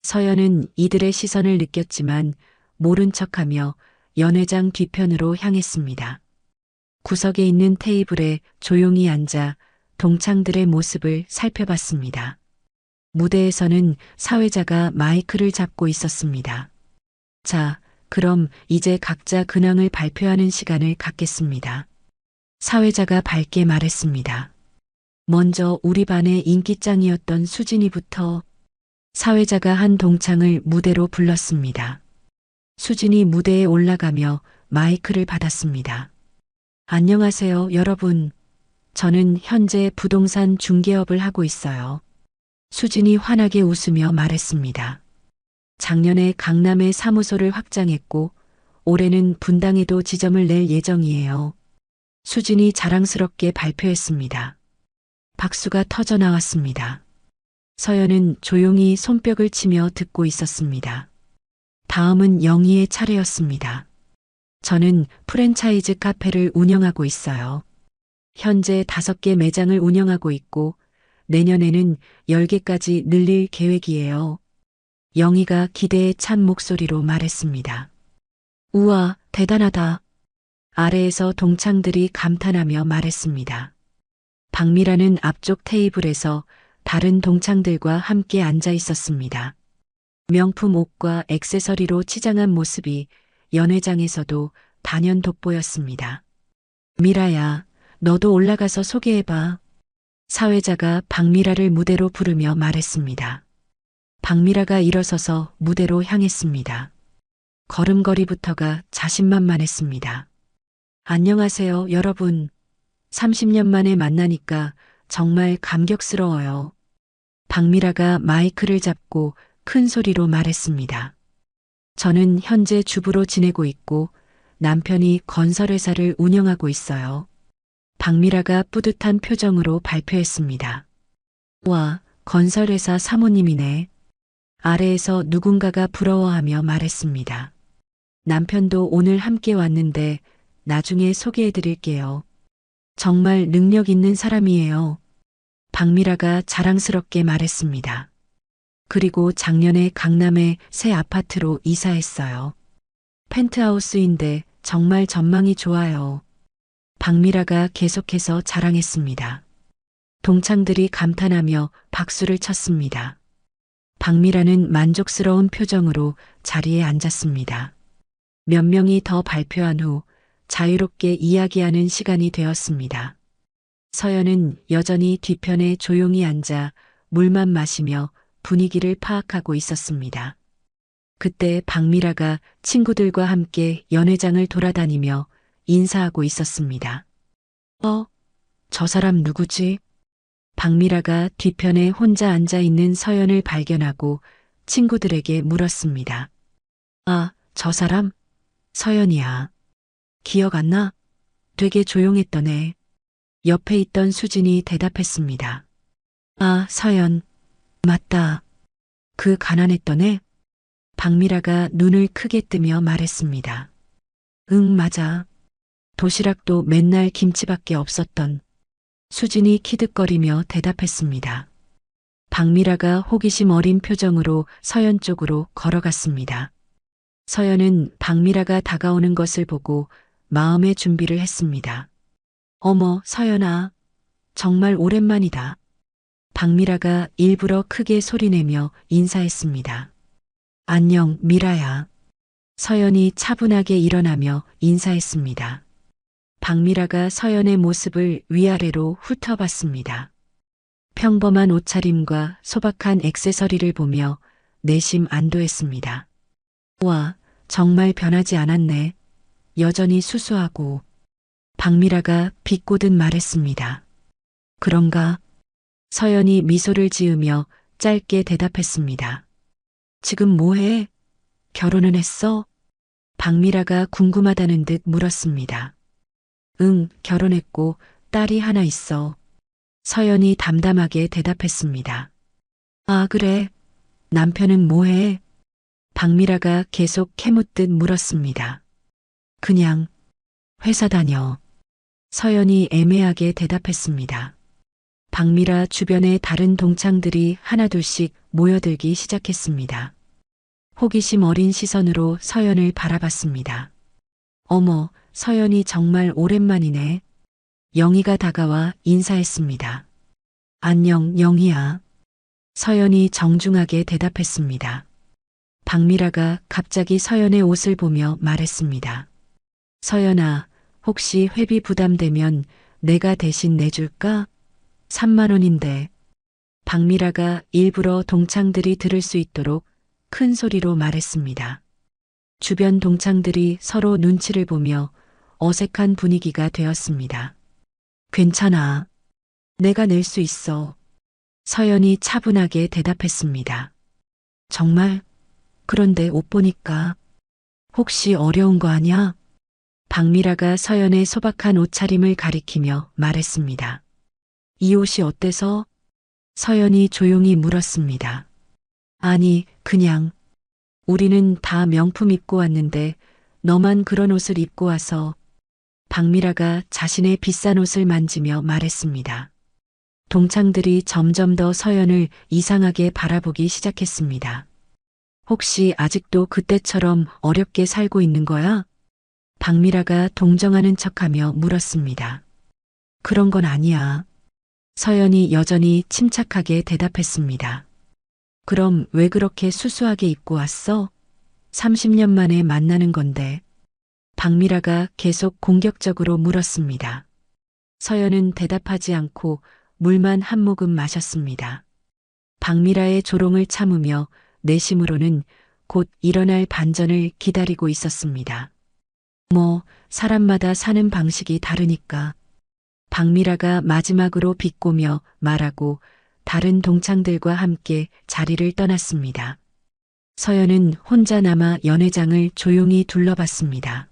서연은 이들의 시선을 느꼈지만 모른 척하며 연회장 뒤편으로 향했습니다. 구석에 있는 테이블에 조용히 앉아 동창들의 모습을 살펴봤습니다. 무대에서는 사회자가 마이크를 잡고 있었습니다. 자, 그럼 이제 각자 근황을 발표하는 시간을 갖겠습니다. 사회자가 밝게 말했습니다. 먼저 우리 반의 인기짱이었던 수진이부터. 사회자가 한 동창을 무대로 불렀습니다. 수진이 무대에 올라가며 마이크를 받았습니다. 안녕하세요, 여러분. 저는 현재 부동산 중개업을 하고 있어요. 수진이 환하게 웃으며 말했습니다. 작년에 강남에 사무소를 확장했고 올해는 분당에도 지점을 낼 예정이에요. 수진이 자랑스럽게 발표했습니다. 박수가 터져 나왔습니다. 서연은 조용히 손뼉을 치며 듣고 있었습니다. 다음은 영희의 차례였습니다. 저는 프랜차이즈 카페를 운영하고 있어요. 현재 5개 매장을 운영하고 있고 내년에는 10개까지 늘릴 계획이에요. 영희가 기대에 찬 목소리로 말했습니다. 우와, 대단하다. 아래에서 동창들이 감탄하며 말했습니다. 박미라는 앞쪽 테이블에서 다른 동창들과 함께 앉아 있었습니다. 명품 옷과 액세서리로 치장한 모습이 연회장에서도 단연 돋보였습니다. 미라야, 너도 올라가서 소개해봐. 사회자가 박미라를 무대로 부르며 말했습니다. 박미라가 일어서서 무대로 향했습니다. 걸음걸이부터가 자신만만했습니다. 안녕하세요, 여러분. 30년 만에 만나니까 정말 감격스러워요. 박미라가 마이크를 잡고 큰 소리로 말했습니다. 저는 현재 주부로 지내고 있고 남편이 건설회사를 운영하고 있어요. 박미라가 뿌듯한 표정으로 발표했습니다. 와, 건설회사 사모님이네. 아래에서 누군가가 부러워하며 말했습니다. 남편도 오늘 함께 왔는데 나중에 소개해드릴게요. 정말 능력 있는 사람이에요. 박미라가 자랑스럽게 말했습니다. 그리고 작년에 강남에 새 아파트로 이사했어요. 펜트하우스인데 정말 전망이 좋아요. 박미라가 계속해서 자랑했습니다. 동창들이 감탄하며 박수를 쳤습니다. 박미라는 만족스러운 표정으로 자리에 앉았습니다. 몇 명이 더 발표한 후 자유롭게 이야기하는 시간이 되었습니다. 서연은 여전히 뒤편에 조용히 앉아 물만 마시며 분위기를 파악하고 있었습니다. 그때 박미라가 친구들과 함께 연회장을 돌아다니며 인사하고 있었습니다. 저 사람 누구지? 박미라가 뒤편에 혼자 앉아 있는 서연을 발견하고 친구들에게 물었습니다. 아, 저 사람? 서연이야. 기억 안 나? 되게 조용했던 애. 옆에 있던 수진이 대답했습니다. 아, 서연. 맞다. 그 가난했던 애? 박미라가 눈을 크게 뜨며 말했습니다. 응, 맞아. 도시락도 맨날 김치밖에 없었던. 수진이 키득거리며 대답했습니다. 박미라가 호기심 어린 표정으로 서연 쪽으로 걸어갔습니다. 서연은 박미라가 다가오는 것을 보고 마음의 준비를 했습니다. 어머, 서연아. 정말 오랜만이다. 박미라가 일부러 크게 소리내며 인사했습니다. 안녕, 미라야. 서연이 차분하게 일어나며 인사했습니다. 박미라가 서연의 모습을 위아래로 훑어봤습니다. 평범한 옷차림과 소박한 액세서리를 보며 내심 안도했습니다. 와, 정말 변하지 않았네. 여전히 수수하고. 박미라가 비꼬듯 말했습니다. 그런가? 서연이 미소를 지으며 짧게 대답했습니다. 지금 뭐해? 결혼은 했어? 박미라가 궁금하다는 듯 물었습니다. 응, 결혼했고 딸이 하나 있어. 서연이 담담하게 대답했습니다. 아, 그래. 남편은 뭐해? 박미라가 계속 캐묻듯 물었습니다. 그냥 회사 다녀. 서연이 애매하게 대답했습니다. 박미라 주변에 다른 동창들이 하나둘씩 모여들기 시작했습니다. 호기심 어린 시선으로 서연을 바라봤습니다. 어머, 서연이 정말 오랜만이네. 영희가 다가와 인사했습니다. 안녕, 영희야. 서연이 정중하게 대답했습니다. 박미라가 갑자기 서연의 옷을 보며 말했습니다. 서연아, 혹시 회비 부담되면 내가 대신 내줄까? 3만 원인데. 박미라가 일부러 동창들이 들을 수 있도록 큰 소리로 말했습니다. 주변 동창들이 서로 눈치를 보며 어색한 분위기가 되었습니다. 괜찮아. 내가 낼 수 있어. 서연이 차분하게 대답했습니다. 정말? 그런데 옷 보니까 혹시 어려운 거 아냐? 박미라가 서연의 소박한 옷차림을 가리키며 말했습니다. 이 옷이 어때서? 서연이 조용히 물었습니다. 아니, 그냥. 우리는 다 명품 입고 왔는데 너만 그런 옷을 입고 와서. 박미라가 자신의 비싼 옷을 만지며 말했습니다. 동창들이 점점 더 서연을 이상하게 바라보기 시작했습니다. 혹시 아직도 그때처럼 어렵게 살고 있는 거야? 박미라가 동정하는 척하며 물었습니다. 그런 건 아니야. 서연이 여전히 침착하게 대답했습니다. 그럼 왜 그렇게 수수하게 입고 왔어? 30년 만에 만나는 건데. 박미라가 계속 공격적으로 물었습니다. 서연은 대답하지 않고 물만 한 모금 마셨습니다. 박미라의 조롱을 참으며 내심으로는 곧 일어날 반전을 기다리고 있었습니다. 뭐, 사람마다 사는 방식이 다르니까. 박미라가 마지막으로 비꼬며 말하고 다른 동창들과 함께 자리를 떠났습니다. 서연은 혼자 남아 연회장을 조용히 둘러봤습니다.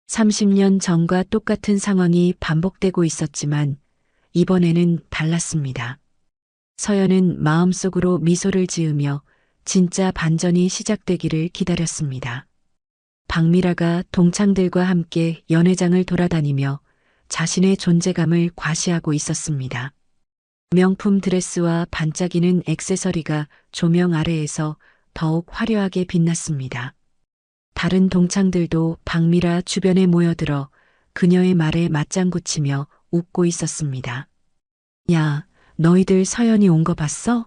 30년 전과 똑같은 상황이 반복되고 있었지만 이번에는 달랐습니다. 서연은 마음속으로 미소를 지으며 진짜 반전이 시작되기를 기다렸습니다. 박미라가 동창들과 함께 연회장을 돌아다니며 자신의 존재감을 과시하고 있었습니다. 명품 드레스와 반짝이는 액세서리가 조명 아래에서 더욱 화려하게 빛났습니다. 다른 동창들도 박미라 주변에 모여들어 그녀의 말에 맞장구 치며 웃고 있었습니다. 야, 너희들 서연이 온 거 봤어?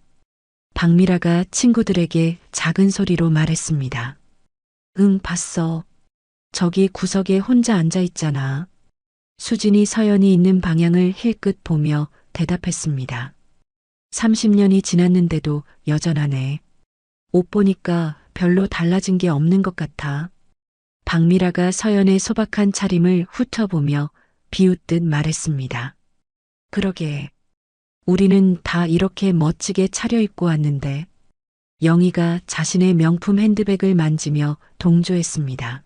박미라가 친구들에게 작은 소리로 말했습니다. 응, 봤어. 저기 구석에 혼자 앉아 있잖아. 수진이 서연이 있는 방향을 힐끗 보며 대답했습니다. 30년이 지났는데도 여전하네. 옷 보니까 별로 달라진 게 없는 것 같아. 박미라가 서연의 소박한 차림을 훑어보며 비웃듯 말했습니다. 그러게. 우리는 다 이렇게 멋지게 차려입고 왔는데. 영희가 자신의 명품 핸드백을 만지며 동조했습니다.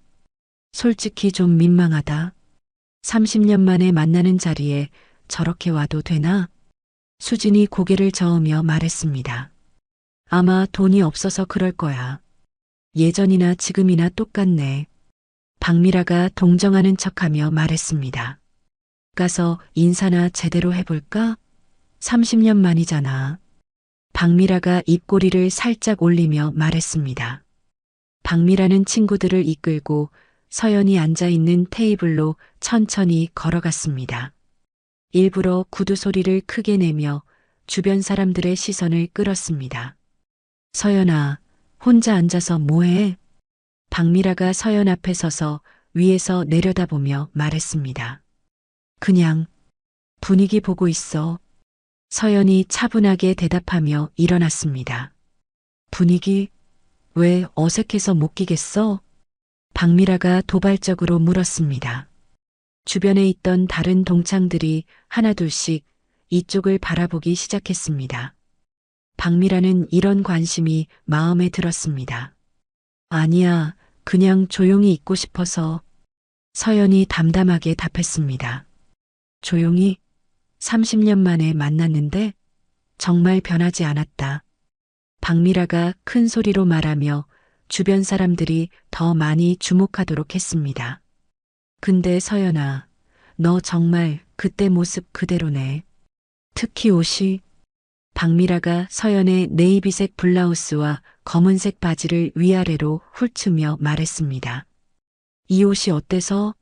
솔직히 좀 민망하다. 30년 만에 만나는 자리에 저렇게 와도 되나? 수진이 고개를 저으며 말했습니다. 아마 돈이 없어서 그럴 거야. 예전이나 지금이나 똑같네. 박미라가 동정하는 척하며 말했습니다. 가서 인사나 제대로 해볼까? 30년 만이잖아. 박미라가 입꼬리를 살짝 올리며 말했습니다. 박미라는 친구들을 이끌고 서연이 앉아있는 테이블로 천천히 걸어갔습니다. 일부러 구두 소리를 크게 내며 주변 사람들의 시선을 끌었습니다. 서연아, 혼자 앉아서 뭐해? 박미라가 서연 앞에 서서 위에서 내려다보며 말했습니다. 그냥 분위기 보고 있어. 서연이 차분하게 대답하며 일어났습니다. 분위기? 왜 어색해서 못 끼겠어? 박미라가 도발적으로 물었습니다. 주변에 있던 다른 동창들이 하나둘씩 이쪽을 바라보기 시작했습니다. 박미라는 이런 관심이 마음에 들었습니다. 아니야, 그냥 조용히 있고 싶어서. 서연이 담담하게 답했습니다. 조용히? 30년 만에 만났는데 정말 변하지 않았다. 박미라가 큰 소리로 말하며 주변 사람들이 더 많이 주목하도록 했습니다. 근데 서연아, 너 정말 그때 모습 그대로네. 특히 옷이. 박미라가 서연의 네이비색 블라우스와 검은색 바지를 위아래로 훑으며 말했습니다. 이 옷이 어때서?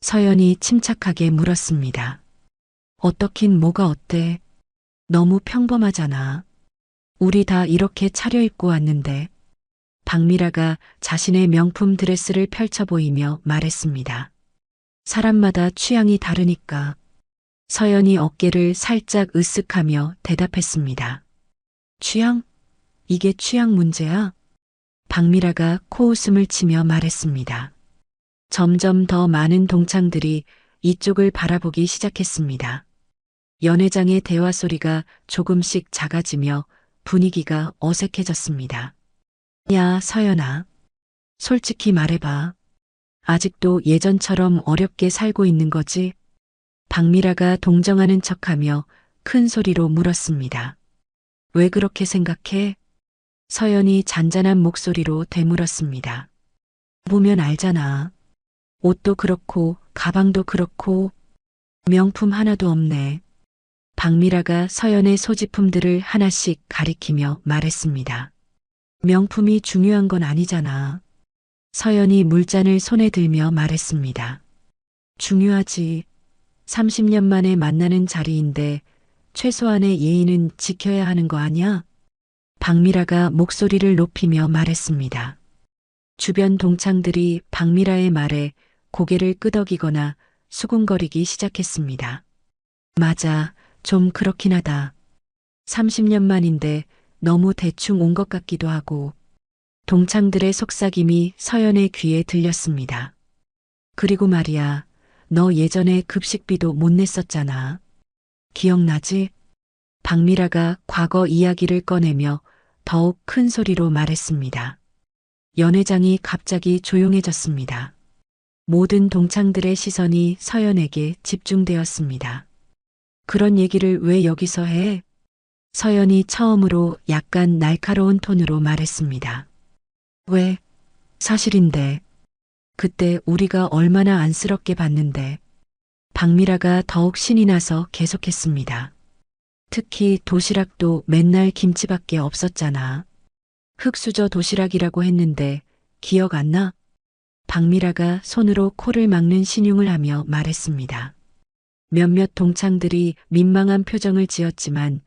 서연이 침착하게 물었습니다. 어떻긴 뭐가 어때? 너무 평범하잖아. 우리 다 이렇게 차려입고 왔는데. 박미라가 자신의 명품 드레스를 펼쳐 보이며 말했습니다. 사람마다 취향이 다르니까. 서연이 어깨를 살짝 으쓱하며 대답했습니다. 취향? 이게 취향 문제야? 박미라가 코웃음을 치며 말했습니다. 점점 더 많은 동창들이 이쪽을 바라보기 시작했습니다. 연회장의 대화 소리가 조금씩 작아지며 분위기가 어색해졌습니다. 야, 서연아. 솔직히 말해봐. 아직도 예전처럼 어렵게 살고 있는 거지? 박미라가 동정하는 척하며 큰 소리로 물었습니다. 왜 그렇게 생각해? 서연이 잔잔한 목소리로 되물었습니다. 보면 알잖아. 옷도 그렇고 가방도 그렇고 명품 하나도 없네. 박미라가 서연의 소지품들을 하나씩 가리키며 말했습니다. 명품이 중요한 건 아니잖아. 서연이 물잔을 손에 들며 말했습니다. 중요하지. 30년 만에 만나는 자리인데 최소한의 예의는 지켜야 하는 거 아니야? 박미라가 목소리를 높이며 말했습니다. 주변 동창들이 박미라의 말에 고개를 끄덕이거나 수군거리기 시작했습니다. 맞아, 좀 그렇긴 하다. 30년 만인데 너무 대충 온 것 같기도 하고. 동창들의 속삭임이 서연의 귀에 들렸습니다. 그리고 말이야, 너 예전에 급식비도 못 냈었잖아. 기억나지? 박미라가 과거 이야기를 꺼내며 더욱 큰 소리로 말했습니다. 연회장이 갑자기 조용해졌습니다. 모든 동창들의 시선이 서연에게 집중되었습니다. 그런 얘기를 왜 여기서 해? 서연이 처음으로 약간 날카로운 톤으로 말했습니다. 왜? 사실인데. 그때 우리가 얼마나 안쓰럽게 봤는데. 박미라가 더욱 신이 나서 계속했습니다. 특히 도시락도 맨날 김치밖에 없었잖아. 흑수저 도시락이라고 했는데 기억 안 나? 박미라가 손으로 코를 막는 신용을 하며 말했습니다. 몇몇 동창들이 민망한 표정을 지었지만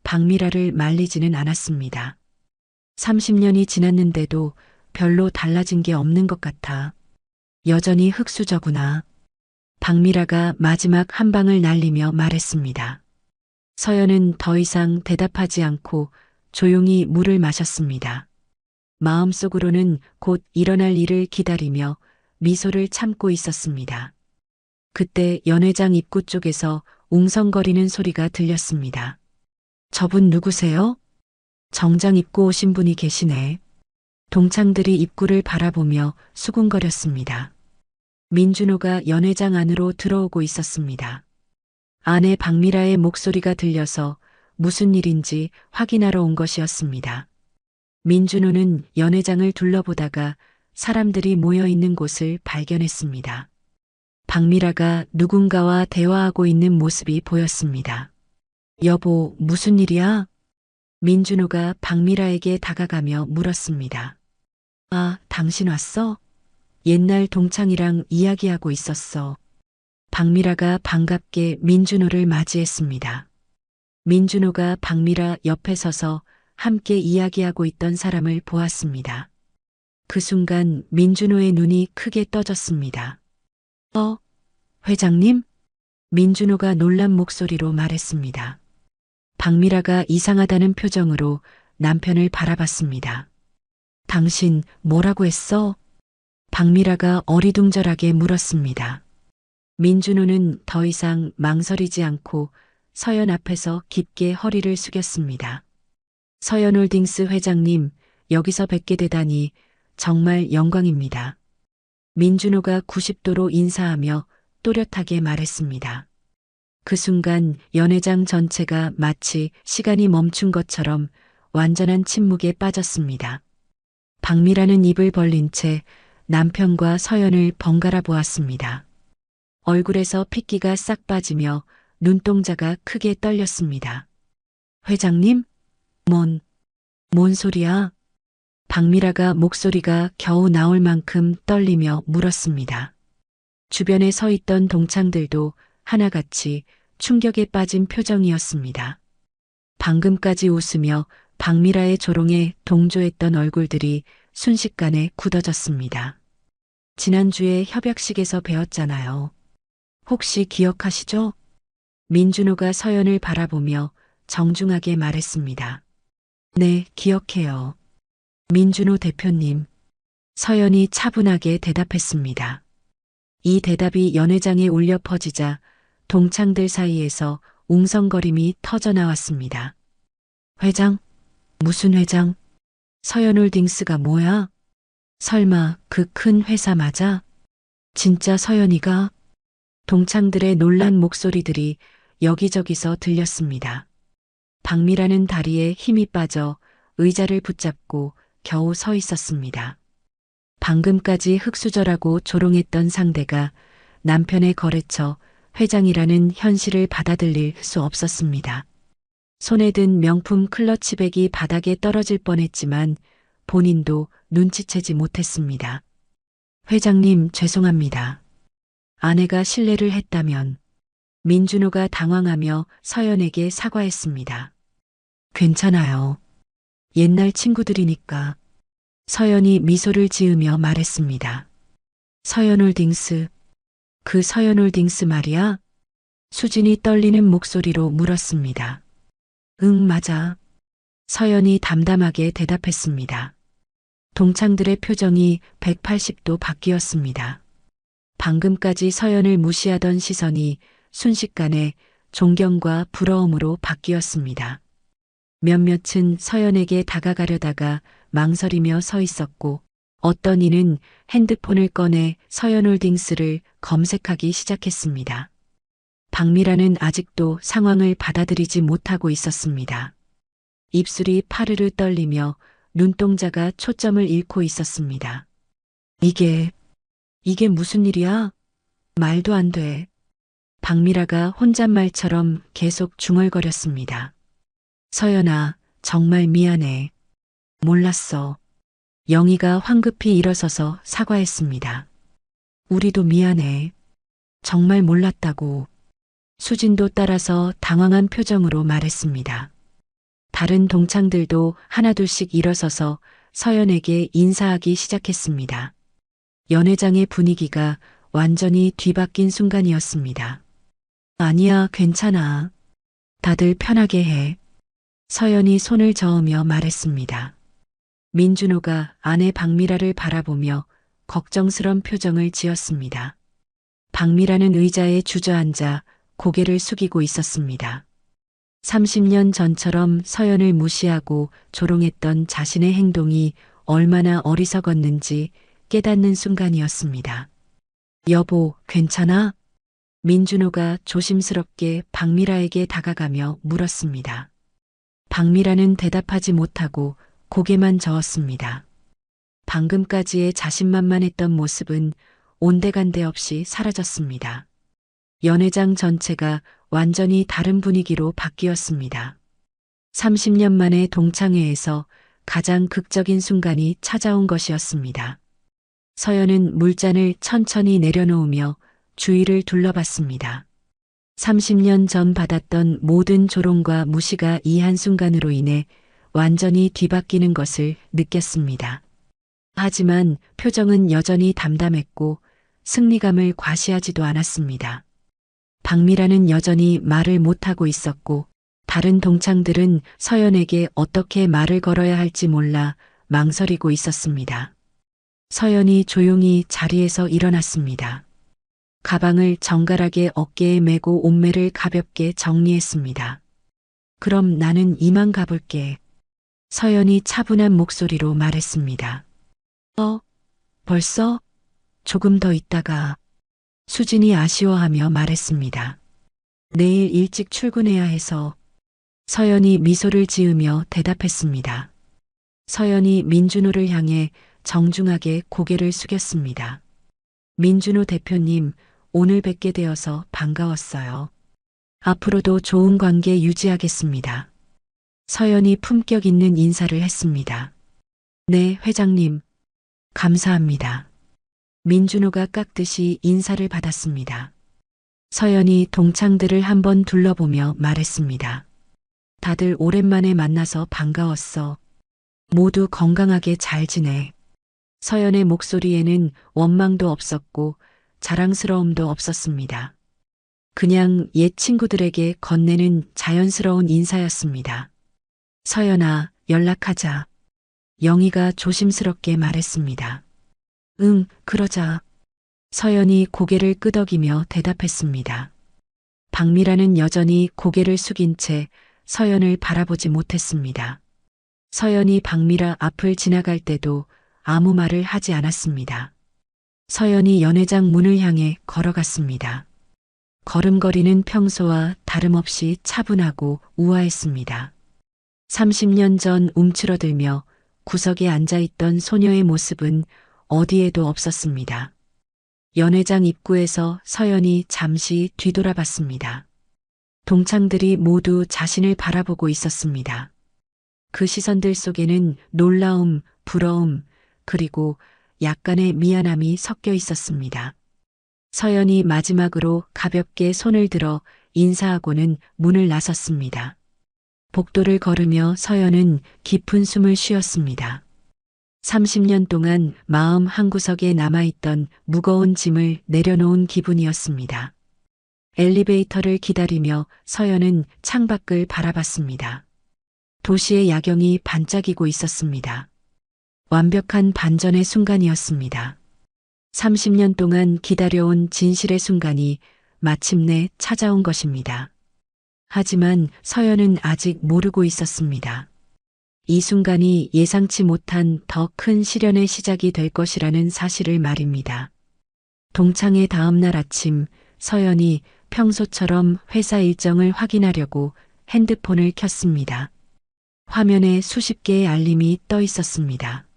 박미라를 말리지는 않았습니다. 30년이 지났는데도 별로 달라진 게 없는 것 같아. 여전히 흑수저구나. 박미라가 마지막 한 방을 날리며 말했습니다. 서연은 더 이상 대답하지 않고 조용히 물을 마셨습니다. 마음속으로는 곧 일어날 일을 기다리며 미소를 참고 있었습니다. 그때 연회장 입구 쪽에서 웅성거리는 소리가 들렸습니다. 저분 누구세요? 정장 입고 오신 분이 계시네. 동창들이 입구를 바라보며 수군거렸습니다. 민준호가 연회장 안으로 들어오고 있었습니다. 아내 박미라의 목소리가 들려서 무슨 일인지 확인하러 온 것이었습니다. 민준호는 연회장을 둘러보다가 사람들이 모여 있는 곳을 발견했습니다. 박미라가 누군가와 대화하고 있는 모습이 보였습니다. 여보, 무슨 일이야? 민준호가 박미라에게 다가가며 물었습니다. 아, 당신 왔어? 옛날 동창이랑 이야기하고 있었어. 박미라가 반갑게 민준호를 맞이했습니다. 민준호가 박미라 옆에 서서 함께 이야기하고 있던 사람을 보았습니다. 그 순간 민준호의 눈이 크게 떠졌습니다. 회장님? 민준호가 놀란 목소리로 말했습니다. 박미라가 이상하다는 표정으로 남편을 바라봤습니다. 당신 뭐라고 했어? 박미라가 어리둥절하게 물었습니다. 민준호는 더 이상 망설이지 않고 서연 앞에서 깊게 허리를 숙였습니다. 서연홀딩스 회장님, 여기서 뵙게 되다니 정말 영광입니다. 민준호가 90도로 인사하며 또렷하게 말했습니다. 그 순간 연회장 전체가 마치 시간이 멈춘 것처럼 완전한 침묵에 빠졌습니다. 박미라는 입을 벌린 채 남편과 서연을 번갈아 보았습니다. 얼굴에서 핏기가 싹 빠지며 눈동자가 크게 떨렸습니다. 회장님? 뭔 소리야? 박미라가 목소리가 겨우 나올 만큼 떨리며 물었습니다. 주변에 서 있던 동창들도 하나같이 충격에 빠진 표정이었습니다. 방금까지 웃으며 박미라의 조롱에 동조했던 얼굴들이 순식간에 굳어졌습니다. 지난주에 협약식에서 배웠잖아요. 혹시 기억하시죠? 민준호가 서연을 바라보며 정중하게 말했습니다. 네, 기억해요. 민준호 대표님. 서연이 차분하게 대답했습니다. 이 대답이 연회장에 울려 퍼지자 동창들 사이에서 웅성거림이 터져나왔습니다. 회장? 무슨 회장? 서연홀딩스가 뭐야? 설마 그 큰 회사 맞아? 진짜 서연이가? 동창들의 놀란 목소리들이 여기저기서 들렸습니다. 박미라는 다리에 힘이 빠져 의자를 붙잡고 겨우 서 있었습니다. 방금까지 흑수저라고 조롱했던 상대가 남편의 거래처 회장이라는 현실을 받아들일 수 없었습니다. 손에 든 명품 클러치백이 바닥에 떨어질 뻔했지만 본인도 눈치채지 못했습니다. 회장님, 죄송합니다. 아내가 실례를 했다면. 민준호가 당황하며 서연에게 사과했습니다. 괜찮아요. 옛날 친구들이니까. 서연이 미소를 지으며 말했습니다. 서연홀딩스. 그 서연홀딩스 말이야? 수진이 떨리는 목소리로 물었습니다. 응, 맞아. 서연이 담담하게 대답했습니다. 동창들의 표정이 180도 바뀌었습니다. 방금까지 서연을 무시하던 시선이 순식간에 존경과 부러움으로 바뀌었습니다. 몇몇은 서연에게 다가가려다가 망설이며 서 있었고 어떤 이는 핸드폰을 꺼내 서연홀딩스를 검색하기 시작했습니다. 박미라는 아직도 상황을 받아들이지 못하고 있었습니다. 입술이 파르르 떨리며 눈동자가 초점을 잃고 있었습니다. 이게 무슨 일이야? 말도 안 돼. 박미라가 혼잣말처럼 계속 중얼거렸습니다. 서연아, 정말 미안해. 몰랐어. 영희가 황급히 일어서서 사과했습니다. 우리도 미안해. 정말 몰랐다고. 수진도 따라서 당황한 표정으로 말했습니다. 다른 동창들도 하나둘씩 일어서서 서연에게 인사하기 시작했습니다. 연회장의 분위기가 완전히 뒤바뀐 순간이었습니다. 아니야, 괜찮아. 다들 편하게 해. 서연이 손을 저으며 말했습니다. 민준호가 아내 박미라를 바라보며 걱정스런 표정을 지었습니다. 박미라는 의자에 주저앉아 고개를 숙이고 있었습니다. 30년 전처럼 서연을 무시하고 조롱했던 자신의 행동이 얼마나 어리석었는지 깨닫는 순간이었습니다. 여보, 괜찮아? 민준호가 조심스럽게 박미라에게 다가가며 물었습니다. 박미라는 대답하지 못하고 고개만 저었습니다. 방금까지의 자신만만했던 모습은 온데간데 없이 사라졌습니다. 연회장 전체가 완전히 다른 분위기로 바뀌었습니다. 30년 만에 동창회에서 가장 극적인 순간이 찾아온 것이었습니다. 서연은 물잔을 천천히 내려놓으며 주위를 둘러봤습니다. 30년 전 받았던 모든 조롱과 무시가 이 한순간으로 인해 완전히 뒤바뀌는 것을 느꼈습니다. 하지만 표정은 여전히 담담했고 승리감을 과시하지도 않았습니다. 박미라는 여전히 말을 못하고 있었고 다른 동창들은 서연에게 어떻게 말을 걸어야 할지 몰라 망설이고 있었습니다. 서연이 조용히 자리에서 일어났습니다. 가방을 정갈하게 어깨에 메고 옷매를 가볍게 정리했습니다. 그럼 나는 이만 가볼게. 서연이 차분한 목소리로 말했습니다. 벌써? 조금 더 있다가. 수진이 아쉬워하며 말했습니다. 내일 일찍 출근해야 해서. 서연이 미소를 지으며 대답했습니다. 서연이 민준호를 향해 정중하게 고개를 숙였습니다. 민준호 대표님, 오늘 뵙게 되어서 반가웠어요. 앞으로도 좋은 관계 유지하겠습니다. 서연이 품격 있는 인사를 했습니다. 네, 회장님. 감사합니다. 민준호가 깍듯이 인사를 받았습니다. 서연이 동창들을 한번 둘러보며 말했습니다. 다들 오랜만에 만나서 반가웠어. 모두 건강하게 잘 지내. 서연의 목소리에는 원망도 없었고 자랑스러움도 없었습니다. 그냥 옛 친구들에게 건네는 자연스러운 인사였습니다. 서연아, 연락하자. 영희가 조심스럽게 말했습니다. 응, 그러자. 서연이 고개를 끄덕이며 대답했습니다. 박미라는 여전히 고개를 숙인 채 서연을 바라보지 못했습니다. 서연이 박미라 앞을 지나갈 때도 아무 말을 하지 않았습니다. 서연이 연회장 문을 향해 걸어갔습니다. 걸음걸이는 평소와 다름없이 차분하고 우아했습니다. 30년 전 움츠러들며 구석에 앉아있던 소녀의 모습은 어디에도 없었습니다. 연회장 입구에서 서연이 잠시 뒤돌아봤습니다. 동창들이 모두 자신을 바라보고 있었습니다. 그 시선들 속에는 놀라움, 부러움, 그리고 약간의 미안함이 섞여 있었습니다. 서연이 마지막으로 가볍게 손을 들어 인사하고는 문을 나섰습니다. 복도를 걸으며 서연은 깊은 숨을 쉬었습니다. 30년 동안 마음 한구석에 남아있던 무거운 짐을 내려놓은 기분이었습니다. 엘리베이터를 기다리며 서연은 창밖을 바라봤습니다. 도시의 야경이 반짝이고 있었습니다. 완벽한 반전의 순간이었습니다. 30년 동안 기다려온 진실의 순간이 마침내 찾아온 것입니다. 하지만 서연은 아직 모르고 있었습니다. 이 순간이 예상치 못한 더 큰 시련의 시작이 될 것이라는 사실을 말입니다. 동창회 다음 날 아침 서연이 평소처럼 회사 일정을 확인하려고 핸드폰을 켰습니다. 화면에 수십 개의 알림이 떠 있었습니다.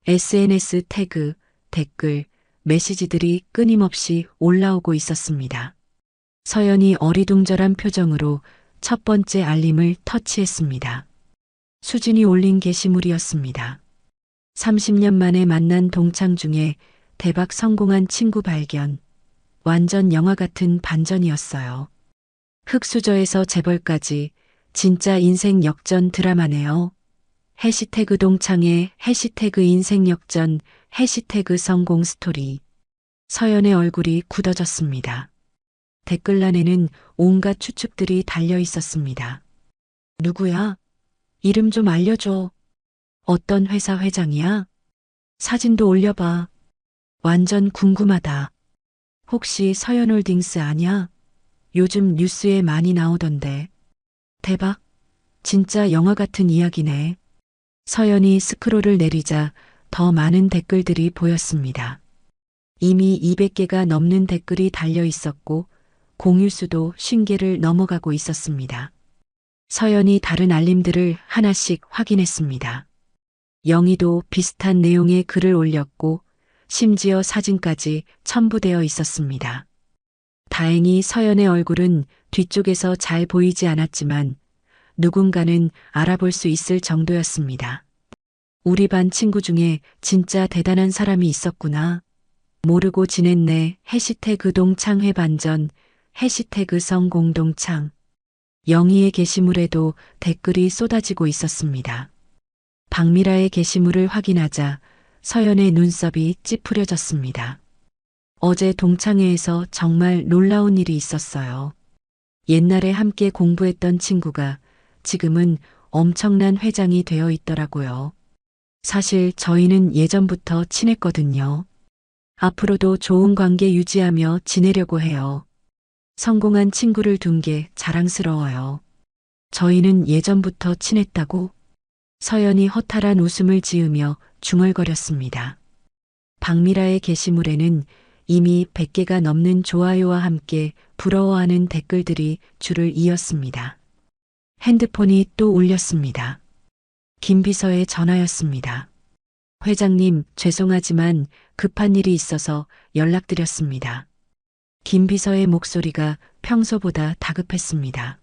SNS 태그, 댓글, 메시지들이 끊임없이 올라오고 있었습니다. 서연이 어리둥절한 표정으로 첫 번째 알림을 터치했습니다. 수진이 올린 게시물이었습니다. 30년 만에 만난 동창 중에 대박 성공한 친구 발견. 완전 영화 같은 반전이었어요. 흑수저에서 재벌까지 진짜 인생 역전 드라마네요. 해시태그 동창회, 해시태그 인생 역전, 해시태그 성공 스토리. 서연의 얼굴이 굳어졌습니다. 댓글란에는 온갖 추측들이 달려 있었습니다. 누구야? 이름 좀 알려줘. 어떤 회사 회장이야? 사진도 올려봐. 완전 궁금하다. 혹시 서연홀딩스 아냐? 요즘 뉴스에 많이 나오던데. 대박. 진짜 영화 같은 이야기네. 서연이 스크롤을 내리자 더 많은 댓글들이 보였습니다. 이미 200개가 넘는 댓글이 달려 있었고 공유수도 50개를 넘어가고 있었습니다. 서연이 다른 알림들을 하나씩 확인했습니다. 영희도 비슷한 내용의 글을 올렸고 심지어 사진까지 첨부되어 있었습니다. 다행히 서연의 얼굴은 뒤쪽에서 잘 보이지 않았지만 누군가는 알아볼 수 있을 정도였습니다. 우리 반 친구 중에 진짜 대단한 사람이 있었구나. 모르고 지냈네. 해시태그 동창회 반전, 해시태그 성공동창. 영희의 게시물에도 댓글이 쏟아지고 있었습니다. 박미라의 게시물을 확인하자 서연의 눈썹이 찌푸려졌습니다. 어제 동창회에서 정말 놀라운 일이 있었어요. 옛날에 함께 공부했던 친구가 지금은 엄청난 회장이 되어 있더라고요. 사실 저희는 예전부터 친했거든요. 앞으로도 좋은 관계 유지하며 지내려고 해요. 성공한 친구를 둔 게 자랑스러워요. 저희는 예전부터 친했다고? 서연이 허탈한 웃음을 지으며 중얼거렸습니다. 박미라의 게시물에는 이미 100개가 넘는 좋아요와 함께 부러워하는 댓글들이 줄을 이었습니다. 핸드폰이 또 울렸습니다. 김 비서의 전화였습니다. 회장님, 죄송하지만 급한 일이 있어서 연락드렸습니다. 김 비서의 목소리가 평소보다 다급했습니다.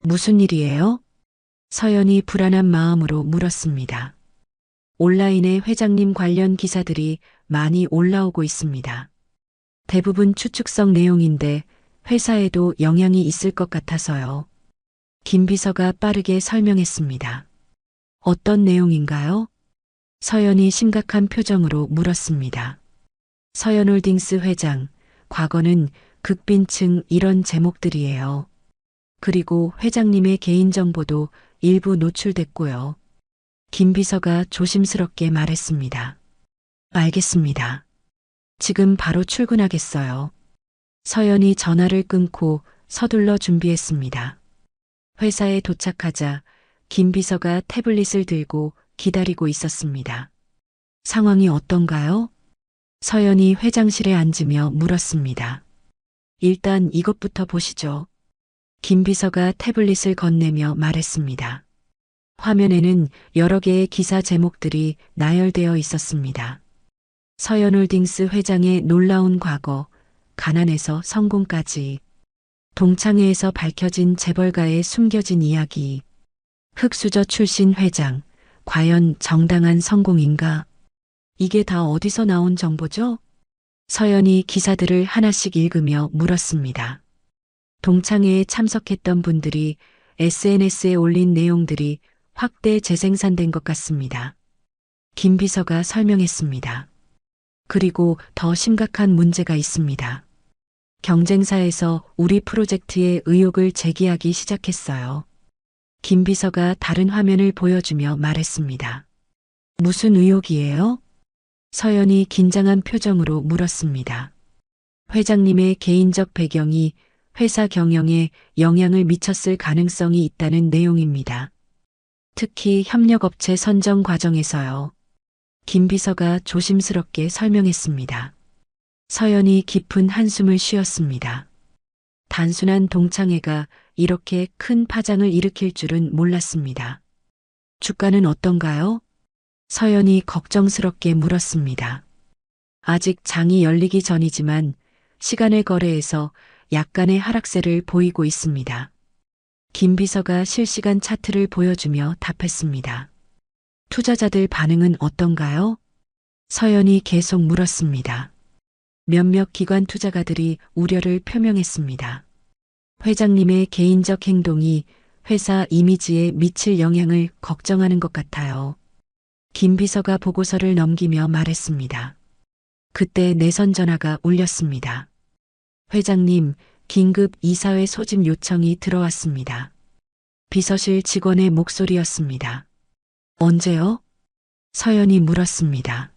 무슨 일이에요? 서연이 불안한 마음으로 물었습니다. 온라인에 회장님 관련 기사들이 많이 올라오고 있습니다. 대부분 추측성 내용인데 회사에도 영향이 있을 것 같아서요. 김 비서가 빠르게 설명했습니다. 어떤 내용인가요? 서연이 심각한 표정으로 물었습니다. 서연홀딩스 회장, 과거는 극빈층 이런 제목들이에요. 그리고 회장님의 개인정보도 일부 노출됐고요. 김 비서가 조심스럽게 말했습니다. 알겠습니다. 지금 바로 출근하겠어요. 서연이 전화를 끊고 서둘러 준비했습니다. 회사에 도착하자 김 비서가 태블릿을 들고 기다리고 있었습니다. 상황이 어떤가요? 서연이 회장실에 앉으며 물었습니다. 일단 이것부터 보시죠. 김 비서가 태블릿을 건네며 말했습니다. 화면에는 여러 개의 기사 제목들이 나열되어 있었습니다. 서연홀딩스 회장의 놀라운 과거, 가난에서 성공까지, 동창회에서 밝혀진 재벌가의 숨겨진 이야기, 흑수저 출신 회장, 과연 정당한 성공인가? 이게 다 어디서 나온 정보죠? 서연이 기사들을 하나씩 읽으며 물었습니다. 동창회에 참석했던 분들이 SNS에 올린 내용들이 확대 재생산된 것 같습니다. 김 비서가 설명했습니다. 그리고 더 심각한 문제가 있습니다. 경쟁사에서 우리 프로젝트에 의혹을 제기하기 시작했어요. 김 비서가 다른 화면을 보여주며 말했습니다. 무슨 의혹이에요? 서연이 긴장한 표정으로 물었습니다. 회장님의 개인적 배경이 회사 경영에 영향을 미쳤을 가능성이 있다는 내용입니다. 특히 협력업체 선정 과정에서요. 김 비서가 조심스럽게 설명했습니다. 서연이 깊은 한숨을 쉬었습니다. 단순한 동창회가 이렇게 큰 파장을 일으킬 줄은 몰랐습니다. 주가는 어떤가요? 서연이 걱정스럽게 물었습니다. 아직 장이 열리기 전이지만 시간의 거래에서 약간의 하락세를 보이고 있습니다. 김 비서가 실시간 차트를 보여주며 답했습니다. 투자자들 반응은 어떤가요? 서연이 계속 물었습니다. 몇몇 기관 투자가들이 우려를 표명했습니다. 회장님의 개인적 행동이 회사 이미지에 미칠 영향을 걱정하는 것 같아요. 김 비서가 보고서를 넘기며 말했습니다. 그때 내선 전화가 울렸습니다. 회장님, 긴급 이사회 소집 요청이 들어왔습니다. 비서실 직원의 목소리였습니다. 언제요? 서연이 물었습니다.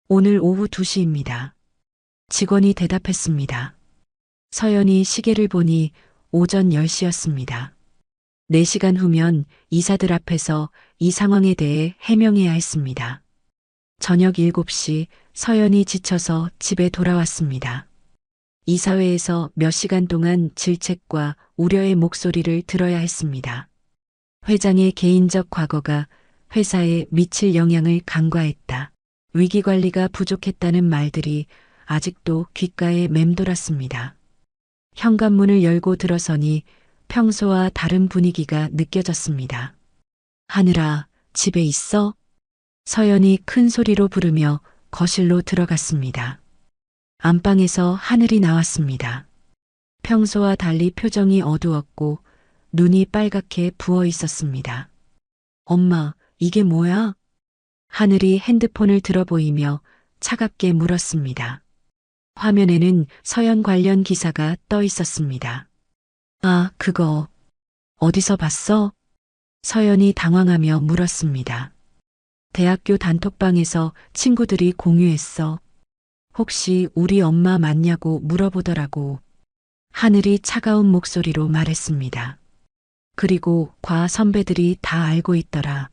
오늘 오후 2시입니다. 직원이 대답했습니다. 서연이 시계를 보니 오전 10시였습니다. 4시간 후면 이사들 앞에서 이 상황에 대해 해명해야 했습니다. 저녁 7시 서연이 지쳐서 집에 돌아왔습니다. 이사회에서 몇 시간 동안 질책과 우려의 목소리를 들어야 했습니다. 회장의 개인적 과거가 회사에 미칠 영향을 간과했다. 위기관리가 부족했다는 말들이 아직도 귓가에 맴돌았습니다. 현관문을 열고 들어서니 평소와 다른 분위기가 느껴졌습니다. 하늘아, 집에 있어? 서연이 큰 소리로 부르며 거실로 들어갔습니다. 안방에서 하늘이 나왔습니다. 평소와 달리 표정이 어두웠고 눈이 빨갛게 부어 있었습니다. 엄마, 이게 뭐야? 하늘이 핸드폰을 들어 보이며 차갑게 물었습니다. 화면에는 서연 관련 기사가 떠 있었습니다. 아, 그거 어디서 봤어? 서연이 당황하며 물었습니다. 대학교 단톡방에서 친구들이 공유했어. 혹시 우리 엄마 맞냐고 물어보더라고. 하늘이 차가운 목소리로 말했습니다. 그리고 과 선배들이 다 알고 있더라.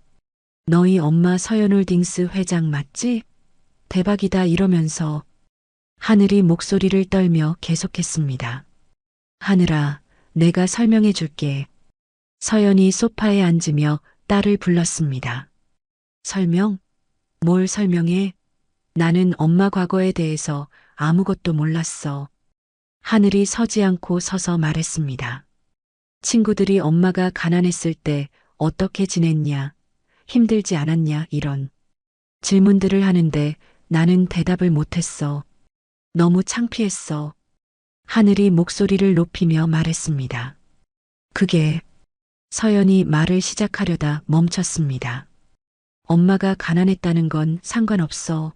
너희 엄마 서연홀딩스 회장 맞지? 대박이다 이러면서 하늘이 목소리를 떨며 계속했습니다. 하늘아, 내가 설명해 줄게. 서연이 소파에 앉으며 딸을 불렀습니다. 설명? 뭘 설명해? 나는 엄마 과거에 대해서 아무것도 몰랐어. 하늘이 서지 않고 서서 말했습니다. 친구들이 엄마가 가난했을 때 어떻게 지냈냐, 힘들지 않았냐 이런 질문들을 하는데 나는 대답을 못했어. 너무 창피했어. 하늘이 목소리를 높이며 말했습니다. 그게 서연이 말을 시작하려다 멈췄습니다. 엄마가 가난했다는 건 상관없어.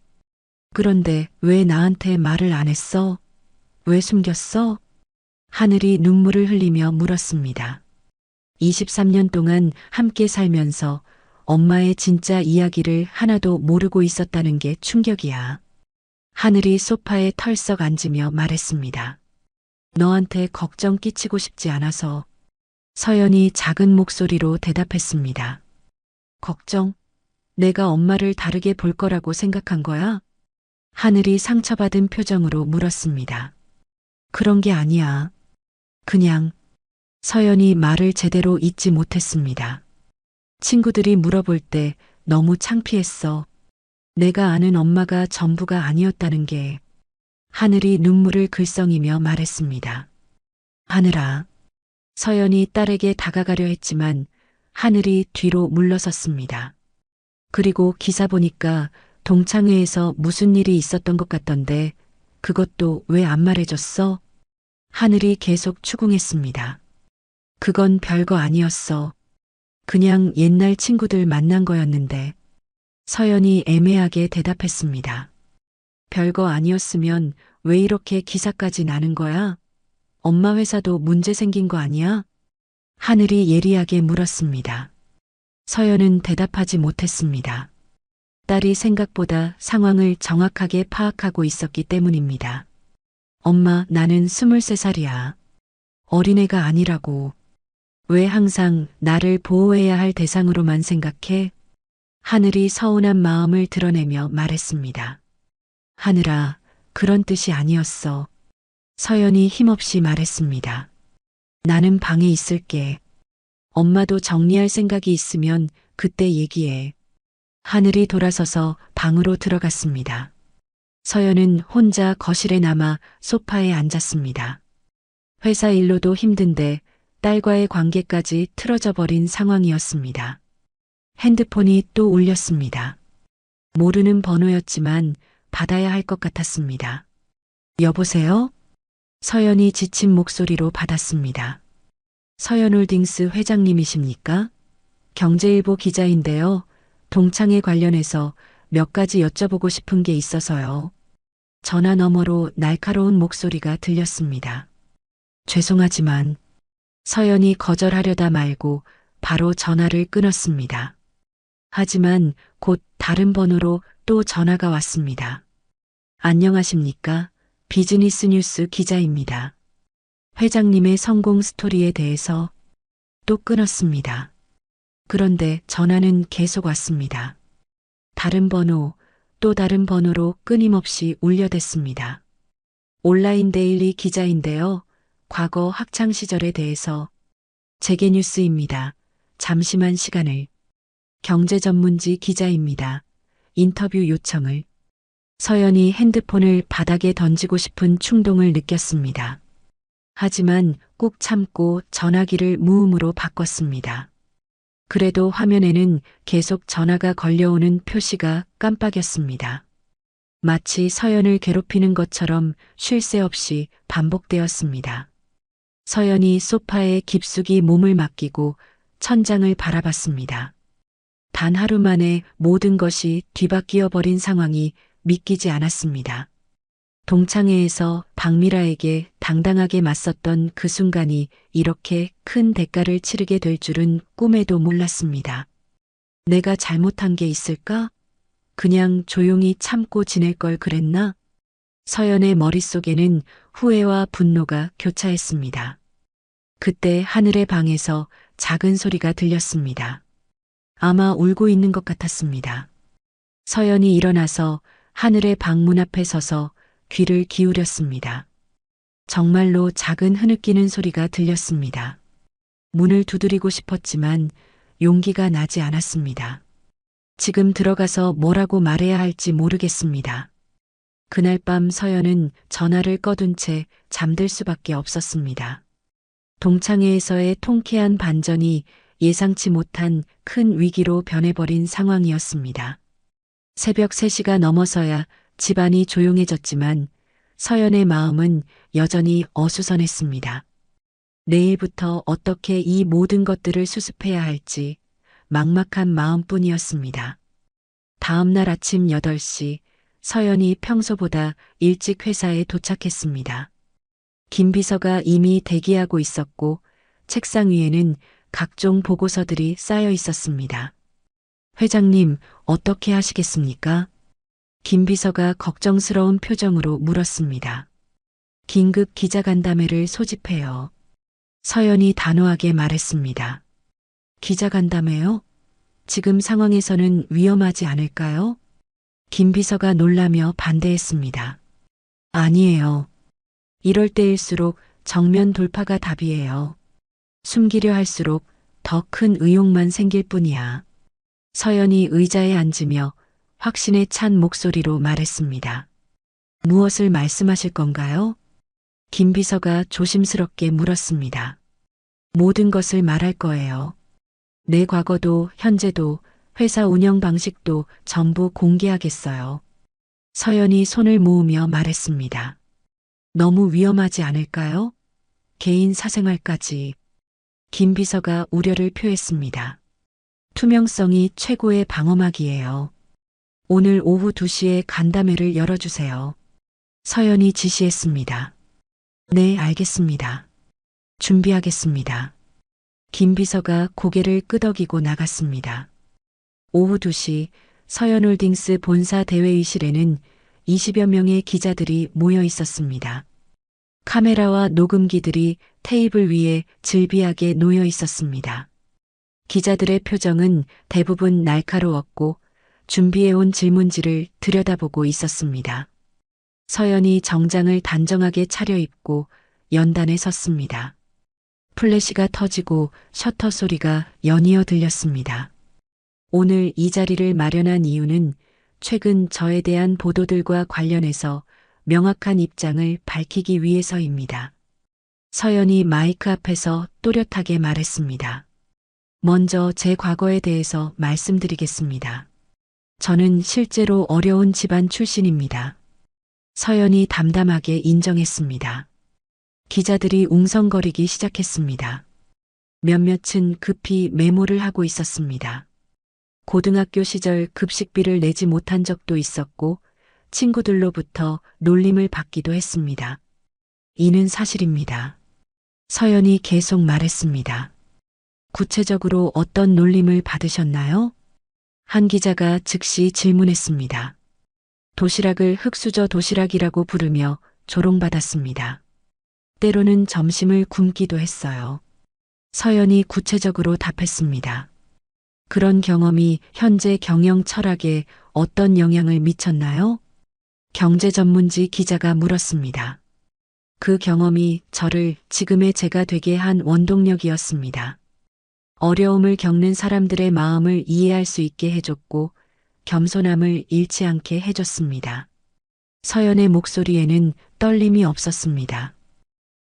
그런데 왜 나한테 말을 안 했어? 왜 숨겼어? 하늘이 눈물을 흘리며 물었습니다. 23년 동안 함께 살면서 엄마의 진짜 이야기를 하나도 모르고 있었다는 게 충격이야. 하늘이 소파에 털썩 앉으며 말했습니다. 너한테 걱정 끼치고 싶지 않아서. 서연이 작은 목소리로 대답했습니다. 걱정? 내가 엄마를 다르게 볼 거라고 생각한 거야? 하늘이 상처받은 표정으로 물었습니다. 그런 게 아니야. 그냥 서연이 말을 제대로 잇지 못했습니다. 친구들이 물어볼 때 너무 창피했어. 내가 아는 엄마가 전부가 아니었다는 게. 하늘이 눈물을 글썽이며 말했습니다. 하늘아. 서연이 딸에게 다가가려 했지만 하늘이 뒤로 물러섰습니다. 그리고 기사 보니까 동창회에서 무슨 일이 있었던 것 같던데 그것도 왜 안 말해줬어? 하늘이 계속 추궁했습니다. 그건 별거 아니었어. 그냥 옛날 친구들 만난 거였는데. 서연이 애매하게 대답했습니다. 별거 아니었으면 왜 이렇게 기사까지 나는 거야? 엄마 회사도 문제 생긴 거 아니야? 하늘이 예리하게 물었습니다. 서연은 대답하지 못했습니다. 딸이 생각보다 상황을 정확하게 파악하고 있었기 때문입니다. 엄마, 나는 23살이야. 어린애가 아니라고. 왜 항상 나를 보호해야 할 대상으로만 생각해? 하늘이 서운한 마음을 드러내며 말했습니다. 하늘아, 그런 뜻이 아니었어. 서연이 힘없이 말했습니다. 나는 방에 있을게. 엄마도 정리할 생각이 있으면 그때 얘기해. 하늘이 돌아서서 방으로 들어갔습니다. 서연은 혼자 거실에 남아 소파에 앉았습니다. 회사 일로도 힘든데 딸과의 관계까지 틀어져 버린 상황이었습니다. 핸드폰이 또 울렸습니다. 모르는 번호였지만 받아야 할 것 같았습니다. 여보세요? 서연이 지친 목소리로 받았습니다. 서연홀딩스 회장님이십니까? 경제일보 기자인데요. 동창회 관련해서 몇 가지 여쭤보고 싶은 게 있어서요. 전화 너머로 날카로운 목소리가 들렸습니다. 죄송하지만 서연이 거절하려다 말고 바로 전화를 끊었습니다. 하지만 곧 다른 번호로 또 전화가 왔습니다. 안녕하십니까? 비즈니스 뉴스 기자입니다. 회장님의 성공 스토리에 대해서. 또 끊었습니다. 그런데 전화는 계속 왔습니다. 다른 번호, 또 다른 번호로 끊임없이 울려댔습니다. 온라인 데일리 기자인데요. 과거 학창 시절에 대해서. 재계 뉴스입니다. 잠시만 시간을. 경제 전문지 기자입니다. 인터뷰 요청을. 서연이 핸드폰을 바닥에 던지고 싶은 충동을 느꼈습니다. 하지만 꾹 참고 전화기를 무음으로 바꿨습니다. 그래도 화면에는 계속 전화가 걸려오는 표시가 깜빡였습니다. 마치 서연을 괴롭히는 것처럼 쉴 새 없이 반복되었습니다. 서연이 소파에 깊숙이 몸을 맡기고 천장을 바라봤습니다. 단 하루 만에 모든 것이 뒤바뀌어 버린 상황이 믿기지 않았습니다. 동창회에서 박미라에게 당당하게 맞섰던 그 순간이 이렇게 큰 대가를 치르게 될 줄은 꿈에도 몰랐습니다. 내가 잘못한 게 있을까? 그냥 조용히 참고 지낼 걸 그랬나? 서연의 머릿속에는 후회와 분노가 교차했습니다. 그때 하늘의 방에서 작은 소리가 들렸습니다. 아마 울고 있는 것 같았습니다. 서연이 일어나서 하늘의 방 문 앞에 서서 귀를 기울였습니다. 정말로 작은 흐느끼는 소리가 들렸습니다. 문을 두드리고 싶었지만 용기가 나지 않았습니다. 지금 들어가서 뭐라고 말해야 할지 모르겠습니다. 그날 밤 서연은 전화를 꺼둔 채 잠들 수밖에 없었습니다. 동창회에서의 통쾌한 반전이 예상치 못한 큰 위기로 변해버린 상황이었습니다. 새벽 3시가 넘어서야 집안이 조용해졌지만 서연의 마음은 여전히 어수선했습니다. 내일부터 어떻게 이 모든 것들을 수습해야 할지 막막한 마음뿐이었습니다. 다음 날 아침 8시 서연이 평소보다 일찍 회사에 도착했습니다. 김 비서가 이미 대기하고 있었고 책상 위에는 각종 보고서들이 쌓여 있었습니다. 회장님, 어떻게 하시겠습니까? 김 비서가 걱정스러운 표정으로 물었습니다. 긴급 기자간담회를 소집해요. 서연이 단호하게 말했습니다. 기자간담회요? 지금 상황에서는 위험하지 않을까요? 김 비서가 놀라며 반대했습니다. 아니에요. 이럴 때일수록 정면 돌파가 답이에요. 숨기려 할수록 더 큰 의혹만 생길 뿐이야. 서연이 의자에 앉으며 확신에 찬 목소리로 말했습니다. 무엇을 말씀하실 건가요? 김 비서가 조심스럽게 물었습니다. 모든 것을 말할 거예요. 내 과거도 현재도 회사 운영 방식도 전부 공개하겠어요. 서연이 손을 모으며 말했습니다. 너무 위험하지 않을까요? 개인 사생활까지. 김 비서가 우려를 표했습니다. 투명성이 최고의 방어막이에요. 오늘 오후 2시에 간담회를 열어주세요. 서연이 지시했습니다. 네, 알겠습니다. 준비하겠습니다. 김 비서가 고개를 끄덕이고 나갔습니다. 오후 2시 서연홀딩스 본사 대회의실에는 20여 명의 기자들이 모여 있었습니다. 카메라와 녹음기들이 테이블 위에 즐비하게 놓여 있었습니다. 기자들의 표정은 대부분 날카로웠고 준비해온 질문지를 들여다보고 있었습니다. 서연이 정장을 단정하게 차려입고 연단에 섰습니다. 플래시가 터지고 셔터 소리가 연이어 들렸습니다. 오늘 이 자리를 마련한 이유는 최근 저에 대한 보도들과 관련해서 명확한 입장을 밝히기 위해서입니다. 서연이 마이크 앞에서 또렷하게 말했습니다. 먼저 제 과거에 대해서 말씀드리겠습니다. 저는 실제로 어려운 집안 출신입니다. 서연이 담담하게 인정했습니다. 기자들이 웅성거리기 시작했습니다. 몇몇은 급히 메모를 하고 있었습니다. 고등학교 시절 급식비를 내지 못한 적도 있었고 친구들로부터 놀림을 받기도 했습니다. 이는 사실입니다. 서연이 계속 말했습니다. 구체적으로 어떤 놀림을 받으셨나요? 한 기자가 즉시 질문했습니다. 도시락을 흑수저 도시락이라고 부르며 조롱받았습니다. 때로는 점심을 굶기도 했어요. 서연이 구체적으로 답했습니다. 그런 경험이 현재 경영 철학에 어떤 영향을 미쳤나요? 경제 전문지 기자가 물었습니다. 그 경험이 저를 지금의 제가 되게 한 원동력이었습니다. 어려움을 겪는 사람들의 마음을 이해할 수 있게 해줬고 겸손함을 잃지 않게 해줬습니다. 서연의 목소리에는 떨림이 없었습니다.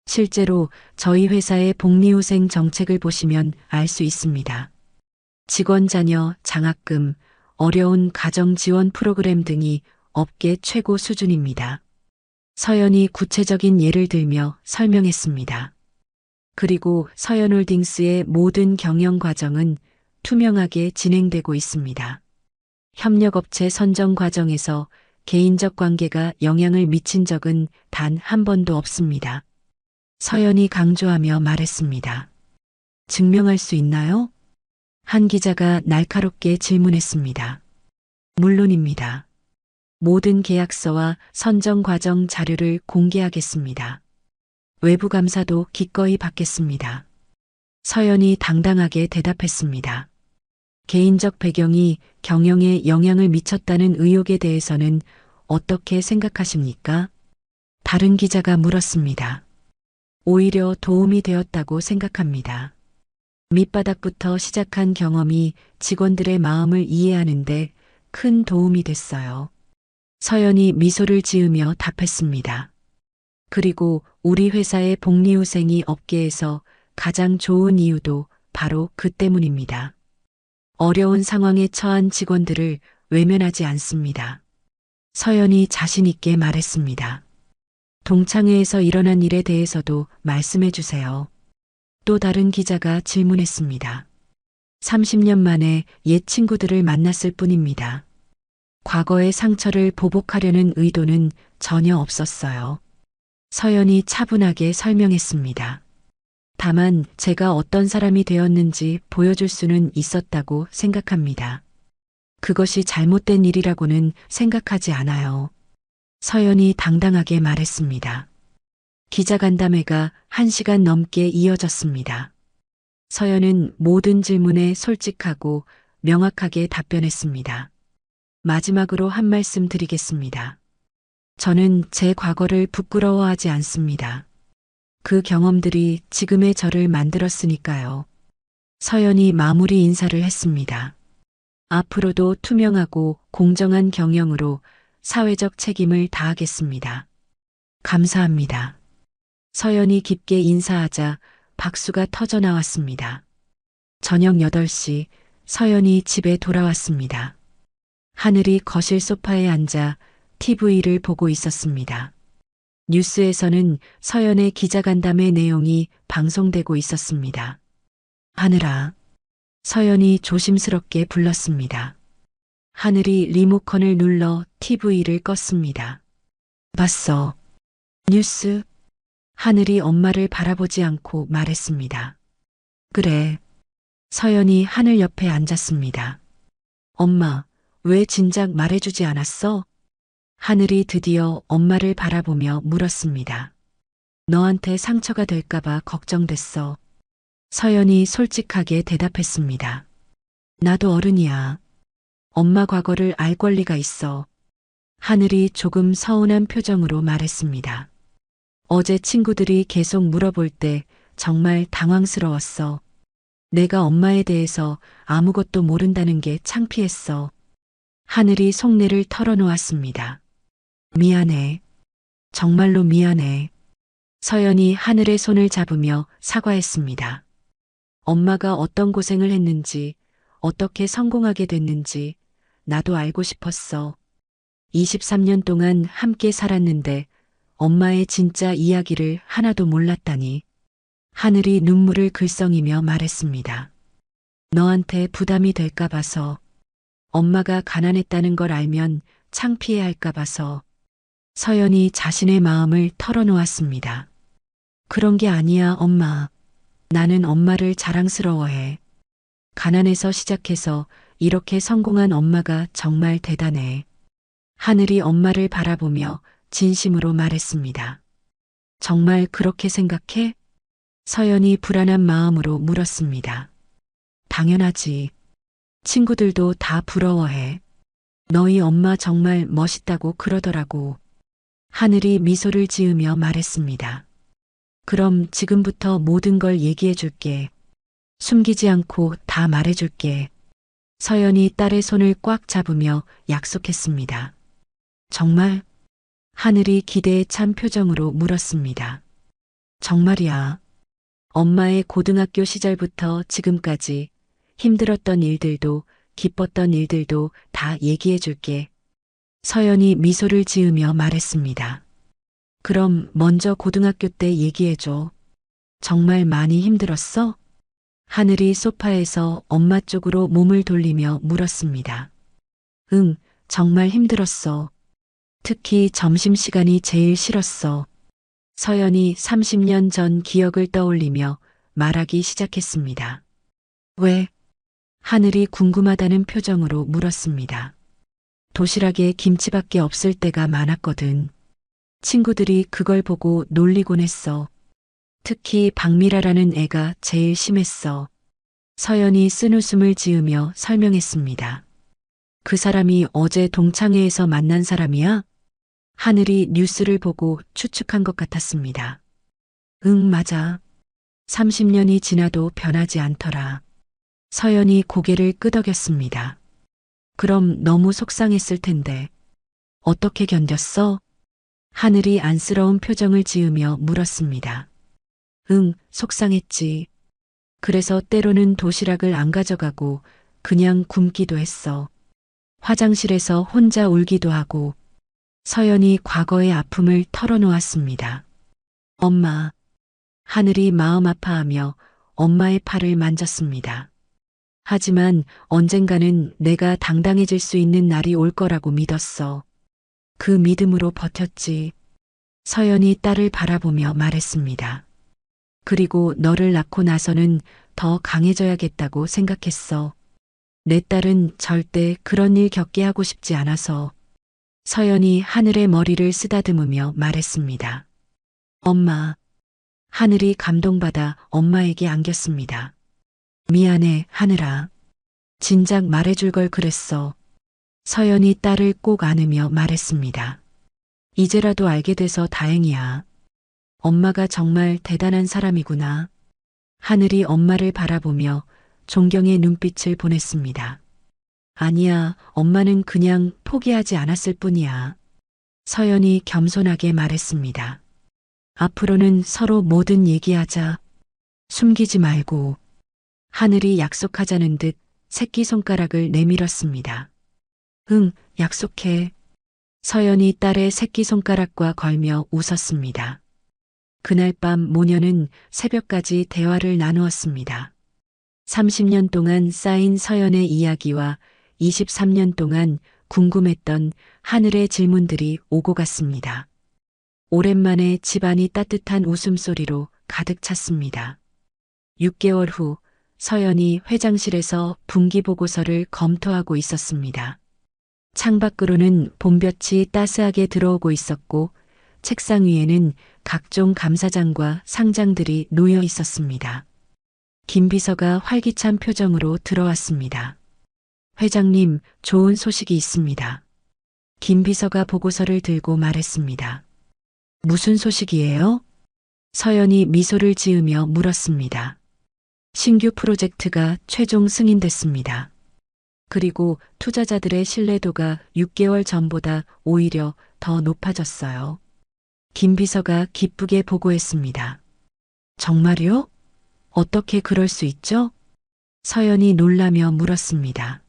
실제로 저희 회사의 복리후생 정책을 보시면 알 수 있습니다. 직원 자녀 장학금, 어려운 가정 지원 프로그램 등이 업계 최고 수준입니다. 서연이 구체적인 예를 들며 설명했습니다. 그리고 서연홀딩스의 모든 경영 과정은 투명하게 진행되고 있습니다. 협력업체 선정 과정에서 개인적 관계가 영향을 미친 적은 단 한 번도 없습니다. 서연이 강조하며 말했습니다. 증명할 수 있나요? 한 기자가 날카롭게 질문했습니다. 물론입니다. 모든 계약서와 선정 과정 자료를 공개하겠습니다. 외부 감사도 기꺼이 받겠습니다. 서연이 당당하게 대답했습니다. 개인적 배경이 경영에 영향을 미쳤다는 의혹에 대해서는 어떻게 생각하십니까? 다른 기자가 물었습니다. 오히려 도움이 되었다고 생각합니다. 밑바닥부터 시작한 경험이 직원들의 마음을 이해하는데 큰 도움이 됐어요. 서연이 미소를 지으며 답했습니다. 그리고 우리 회사의 복리후생이 업계에서 가장 좋은 이유도 바로 그 때문입니다. 어려운 상황에 처한 직원들을 외면하지 않습니다. 서연이 자신 있게 말했습니다. 동창회에서 일어난 일에 대해서도 말씀해 주세요. 또 다른 기자가 질문했습니다. 30년 만에 옛 친구들을 만났을 뿐입니다. 과거의 상처를 보복하려는 의도는 전혀 없었어요. 서연이 차분하게 설명했습니다. 다만 제가 어떤 사람이 되었는지 보여줄 수는 있었다고 생각합니다. 그것이 잘못된 일이라고는 생각하지 않아요. 서연이 당당하게 말했습니다. 기자간담회가 1시간 넘게 이어졌습니다. 서연은 모든 질문에 솔직하고 명확하게 답변했습니다. 마지막으로 한 말씀 드리겠습니다. 저는 제 과거를 부끄러워하지 않습니다. 그 경험들이 지금의 저를 만들었으니까요. 서연이 마무리 인사를 했습니다. 앞으로도 투명하고 공정한 경영으로 사회적 책임을 다하겠습니다. 감사합니다. 서연이 깊게 인사하자 박수가 터져 나왔습니다. 저녁 8시 서연이 집에 돌아왔습니다. 하늘이 거실 소파에 앉아 TV를 보고 있었습니다. 뉴스에서는 서연의 기자간담회 내용이 방송되고 있었습니다. 하늘아. 서연이 조심스럽게 불렀습니다. 하늘이 리모컨을 눌러 TV를 껐습니다. 봤어. 뉴스? 하늘이 엄마를 바라보지 않고 말했습니다. 그래. 서연이 하늘 옆에 앉았습니다. 엄마, 왜 진작 말해주지 않았어? 하늘이 드디어 엄마를 바라보며 물었습니다. 너한테 상처가 될까봐 걱정됐어. 서연이 솔직하게 대답했습니다. 나도 어른이야. 엄마 과거를 알 권리가 있어. 하늘이 조금 서운한 표정으로 말했습니다. 어제 친구들이 계속 물어볼 때 정말 당황스러웠어. 내가 엄마에 대해서 아무것도 모른다는 게 창피했어. 하늘이 속내를 털어놓았습니다. 미안해. 정말로 미안해. 서연이 하늘의 손을 잡으며 사과했습니다. 엄마가 어떤 고생을 했는지, 어떻게 성공하게 됐는지 나도 알고 싶었어. 23년 동안 함께 살았는데 엄마의 진짜 이야기를 하나도 몰랐다니. 하늘이 눈물을 글썽이며 말했습니다. 너한테 부담이 될까 봐서. 엄마가 가난했다는 걸 알면 창피해 할까 봐서. 서연이 자신의 마음을 털어놓았습니다. 그런 게 아니야, 엄마. 나는 엄마를 자랑스러워해. 가난해서 시작해서 이렇게 성공한 엄마가 정말 대단해. 하늘이 엄마를 바라보며 진심으로 말했습니다. 정말 그렇게 생각해? 서연이 불안한 마음으로 물었습니다. 당연하지. 친구들도 다 부러워해. 너희 엄마 정말 멋있다고 그러더라고. 하늘이 미소를 지으며 말했습니다. 그럼 지금부터 모든 걸 얘기해 줄게. 숨기지 않고 다 말해 줄게. 서연이 딸의 손을 꽉 잡으며 약속했습니다. 정말? 하늘이 기대에 찬 표정으로 물었습니다. 정말이야. 엄마의 고등학교 시절부터 지금까지 힘들었던 일들도 기뻤던 일들도 다 얘기해 줄게. 서연이 미소를 지으며 말했습니다. 그럼 먼저 고등학교 때 얘기해 줘. 정말 많이 힘들었어? 하늘이 소파에서 엄마 쪽으로 몸을 돌리며 물었습니다. 응, 정말 힘들었어. 특히 점심시간이 제일 싫었어. 서연이 30년 전 기억을 떠올리며 말하기 시작했습니다. 왜? 하늘이 궁금하다는 표정으로 물었습니다. 도시락에 김치밖에 없을 때가 많았거든. 친구들이 그걸 보고 놀리곤 했어. 특히 박미라라는 애가 제일 심했어. 서연이 쓴웃음을 지으며 설명했습니다. 그 사람이 어제 동창회에서 만난 사람이야? 하늘이 뉴스를 보고 추측한 것 같았습니다. 응, 맞아. 30년이 지나도 변하지 않더라. 서연이 고개를 끄덕였습니다. 그럼 너무 속상했을 텐데. 어떻게 견뎠어? 하늘이 안쓰러운 표정을 지으며 물었습니다. 응, 속상했지. 그래서 때로는 도시락을 안 가져가고 그냥 굶기도 했어. 화장실에서 혼자 울기도 하고. 서연이 과거의 아픔을 털어놓았습니다. 엄마. 하늘이 마음 아파하며 엄마의 팔을 만졌습니다. 하지만 언젠가는 내가 당당해질 수 있는 날이 올 거라고 믿었어. 그 믿음으로 버텼지. 서연이 딸을 바라보며 말했습니다. 그리고 너를 낳고 나서는 더 강해져야겠다고 생각했어. 내 딸은 절대 그런 일 겪게 하고 싶지 않아서. 서연이 하늘의 머리를 쓰다듬으며 말했습니다. 엄마. 하늘이 감동받아 엄마에게 안겼습니다. 미안해, 하늘아. 진작 말해줄 걸 그랬어. 서연이 딸을 꼭 안으며 말했습니다. 이제라도 알게 돼서 다행이야. 엄마가 정말 대단한 사람이구나. 하늘이 엄마를 바라보며 존경의 눈빛을 보냈습니다. 아니야, 엄마는 그냥 포기하지 않았을 뿐이야. 서연이 겸손하게 말했습니다. 앞으로는 서로 뭐든 얘기하자. 숨기지 말고. 하늘이 약속하자는 듯 새끼손가락을 내밀었습니다. 응, 약속해. 서연이 딸의 새끼손가락과 걸며 웃었습니다. 그날 밤 모녀는 새벽까지 대화를 나누었습니다. 30년 동안 쌓인 서연의 이야기와 23년 동안 궁금했던 하늘의 질문들이 오고 갔습니다. 오랜만에 집안이 따뜻한 웃음소리로 가득 찼습니다. 6개월 후 서연이 회장실에서 분기보고서를 검토하고 있었습니다. 창밖으로는 봄볕이 따스하게 들어오고 있었고 책상 위에는 각종 감사장과 상장들이 놓여 있었습니다. 김 비서가 활기찬 표정으로 들어왔습니다. 회장님, 좋은 소식이 있습니다. 김 비서가 보고서를 들고 말했습니다. 무슨 소식이에요? 서연이 미소를 지으며 물었습니다. 신규 프로젝트가 최종 승인됐습니다. 그리고 투자자들의 신뢰도가 6개월 전보다 오히려 더 높아졌어요. 김 비서가 기쁘게 보고했습니다. 정말요? 어떻게 그럴 수 있죠? 서연이 놀라며 물었습니다.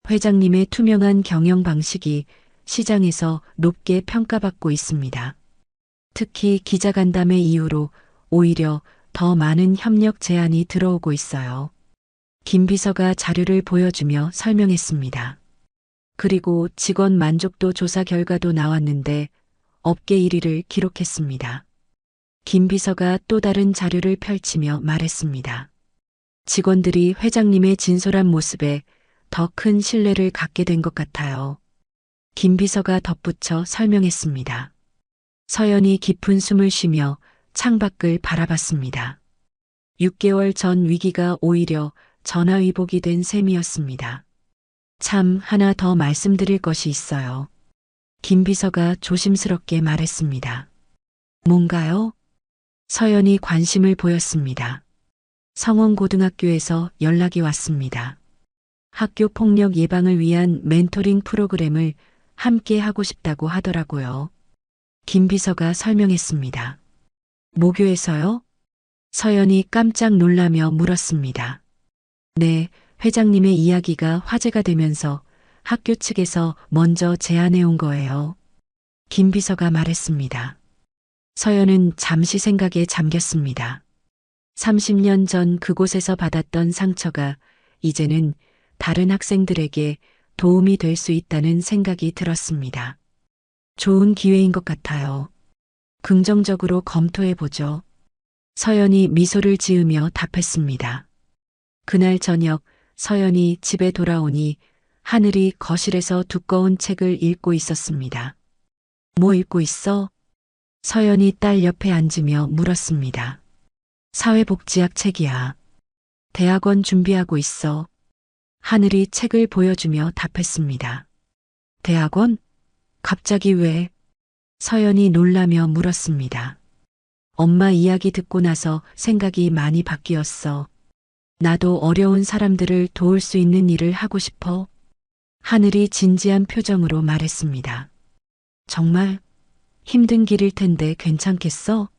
회장님의 투명한 경영 방식이 시장에서 높게 평가받고 있습니다. 특히 기자간담회 이후로 오히려 더 많은 협력 제안이 들어오고 있어요. 김 비서가 자료를 보여주며 설명했습니다. 그리고 직원 만족도 조사 결과도 나왔는데 업계 1위를 기록했습니다. 김 비서가 또 다른 자료를 펼치며 말했습니다. 직원들이 회장님의 진솔한 모습에 더 큰 신뢰를 갖게 된 것 같아요. 김 비서가 덧붙여 설명했습니다. 서연이 깊은 숨을 쉬며 창밖을 바라봤습니다. 6개월 전 위기가 오히려 전화위복이 된 셈이었습니다. 참, 하나 더 말씀드릴 것이 있어요. 김 비서가 조심스럽게 말했습니다. 뭔가요? 서연이 관심을 보였습니다. 성원고등학교에서 연락이 왔습니다. 학교 폭력 예방을 위한 멘토링 프로그램을 함께 하고 싶다고 하더라고요. 김 비서가 설명했습니다. 모교에서요? 서연이 깜짝 놀라며 물었습니다. 네, 회장님의 이야기가 화제가 되면서 학교 측에서 먼저 제안해 온 거예요. 김 비서가 말했습니다. 서연은 잠시 생각에 잠겼습니다. 30년 전 그곳에서 받았던 상처가 이제는 다른 학생들에게 도움이 될 수 있다는 생각이 들었습니다. 좋은 기회인 것 같아요. 긍정적으로 검토해 보죠. 서연이 미소를 지으며 답했습니다. 그날 저녁 서연이 집에 돌아오니 하늘이 거실에서 두꺼운 책을 읽고 있었습니다. 뭐 읽고 있어? 서연이 딸 옆에 앉으며 물었습니다. 사회복지학 책이야. 대학원 준비하고 있어. 하늘이 책을 보여주며 답했습니다. 대학원? 갑자기 왜? 서연이 놀라며 물었습니다. 엄마 이야기 듣고 나서 생각이 많이 바뀌었어. 나도 어려운 사람들을 도울 수 있는 일을 하고 싶어. 하늘이 진지한 표정으로 말했습니다. 정말 힘든 길일 텐데 괜찮겠어?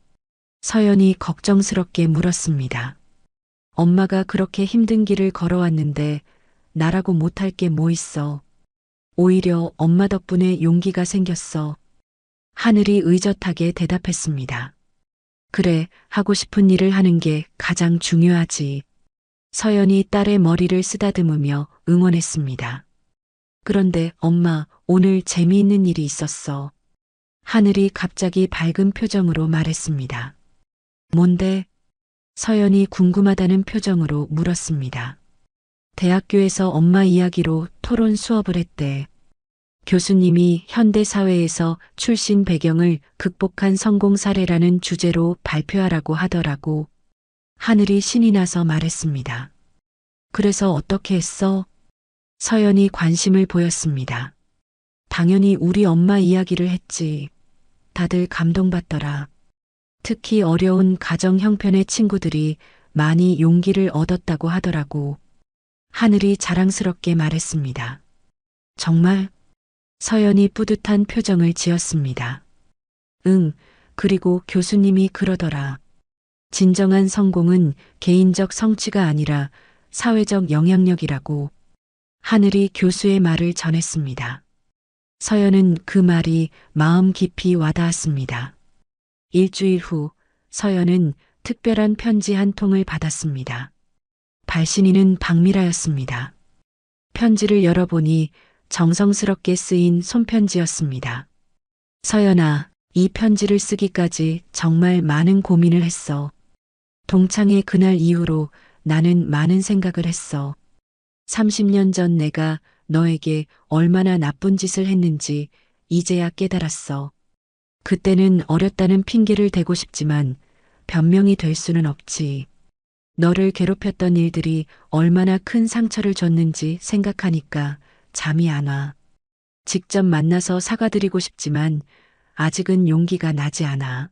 서연이 걱정스럽게 물었습니다. 엄마가 그렇게 힘든 길을 걸어왔는데 나라고 못할 게 뭐 있어. 오히려 엄마 덕분에 용기가 생겼어. 하늘이 의젓하게 대답했습니다. 그래, 하고 싶은 일을 하는 게 가장 중요하지. 서연이 딸의 머리를 쓰다듬으며 응원했습니다. 그런데 엄마, 오늘 재미있는 일이 있었어. 하늘이 갑자기 밝은 표정으로 말했습니다. 뭔데? 서연이 궁금하다는 표정으로 물었습니다. 대학교에서 엄마 이야기로 토론 수업을 했대. 교수님이 현대사회에서 출신 배경을 극복한 성공 사례라는 주제로 발표하라고 하더라고. 하늘이 신이 나서 말했습니다. 그래서 어떻게 했어? 서연이 관심을 보였습니다. 당연히 우리 엄마 이야기를 했지. 다들 감동받더라. 특히 어려운 가정 형편의 친구들이 많이 용기를 얻었다고 하더라고. 하늘이 자랑스럽게 말했습니다. 정말? 서연이 뿌듯한 표정을 지었습니다. 응, 그리고 교수님이 그러더라. 진정한 성공은 개인적 성취가 아니라 사회적 영향력이라고. 하늘이 교수의 말을 전했습니다. 서연은 그 말이 마음 깊이 와닿았습니다. 일주일 후 서연은 특별한 편지 한 통을 받았습니다. 발신인은 박미라였습니다. 편지를 열어보니 정성스럽게 쓰인 손편지였습니다. 서연아, 이 편지를 쓰기까지 정말 많은 고민을 했어. 동창회 그날 이후로 나는 많은 생각을 했어. 30년 전 내가 너에게 얼마나 나쁜 짓을 했는지 이제야 깨달았어. 그때는 어렸다는 핑계를 대고 싶지만 변명이 될 수는 없지. 너를 괴롭혔던 일들이 얼마나 큰 상처를 줬는지 생각하니까 잠이 안 와. 직접 만나서 사과드리고 싶지만 아직은 용기가 나지 않아.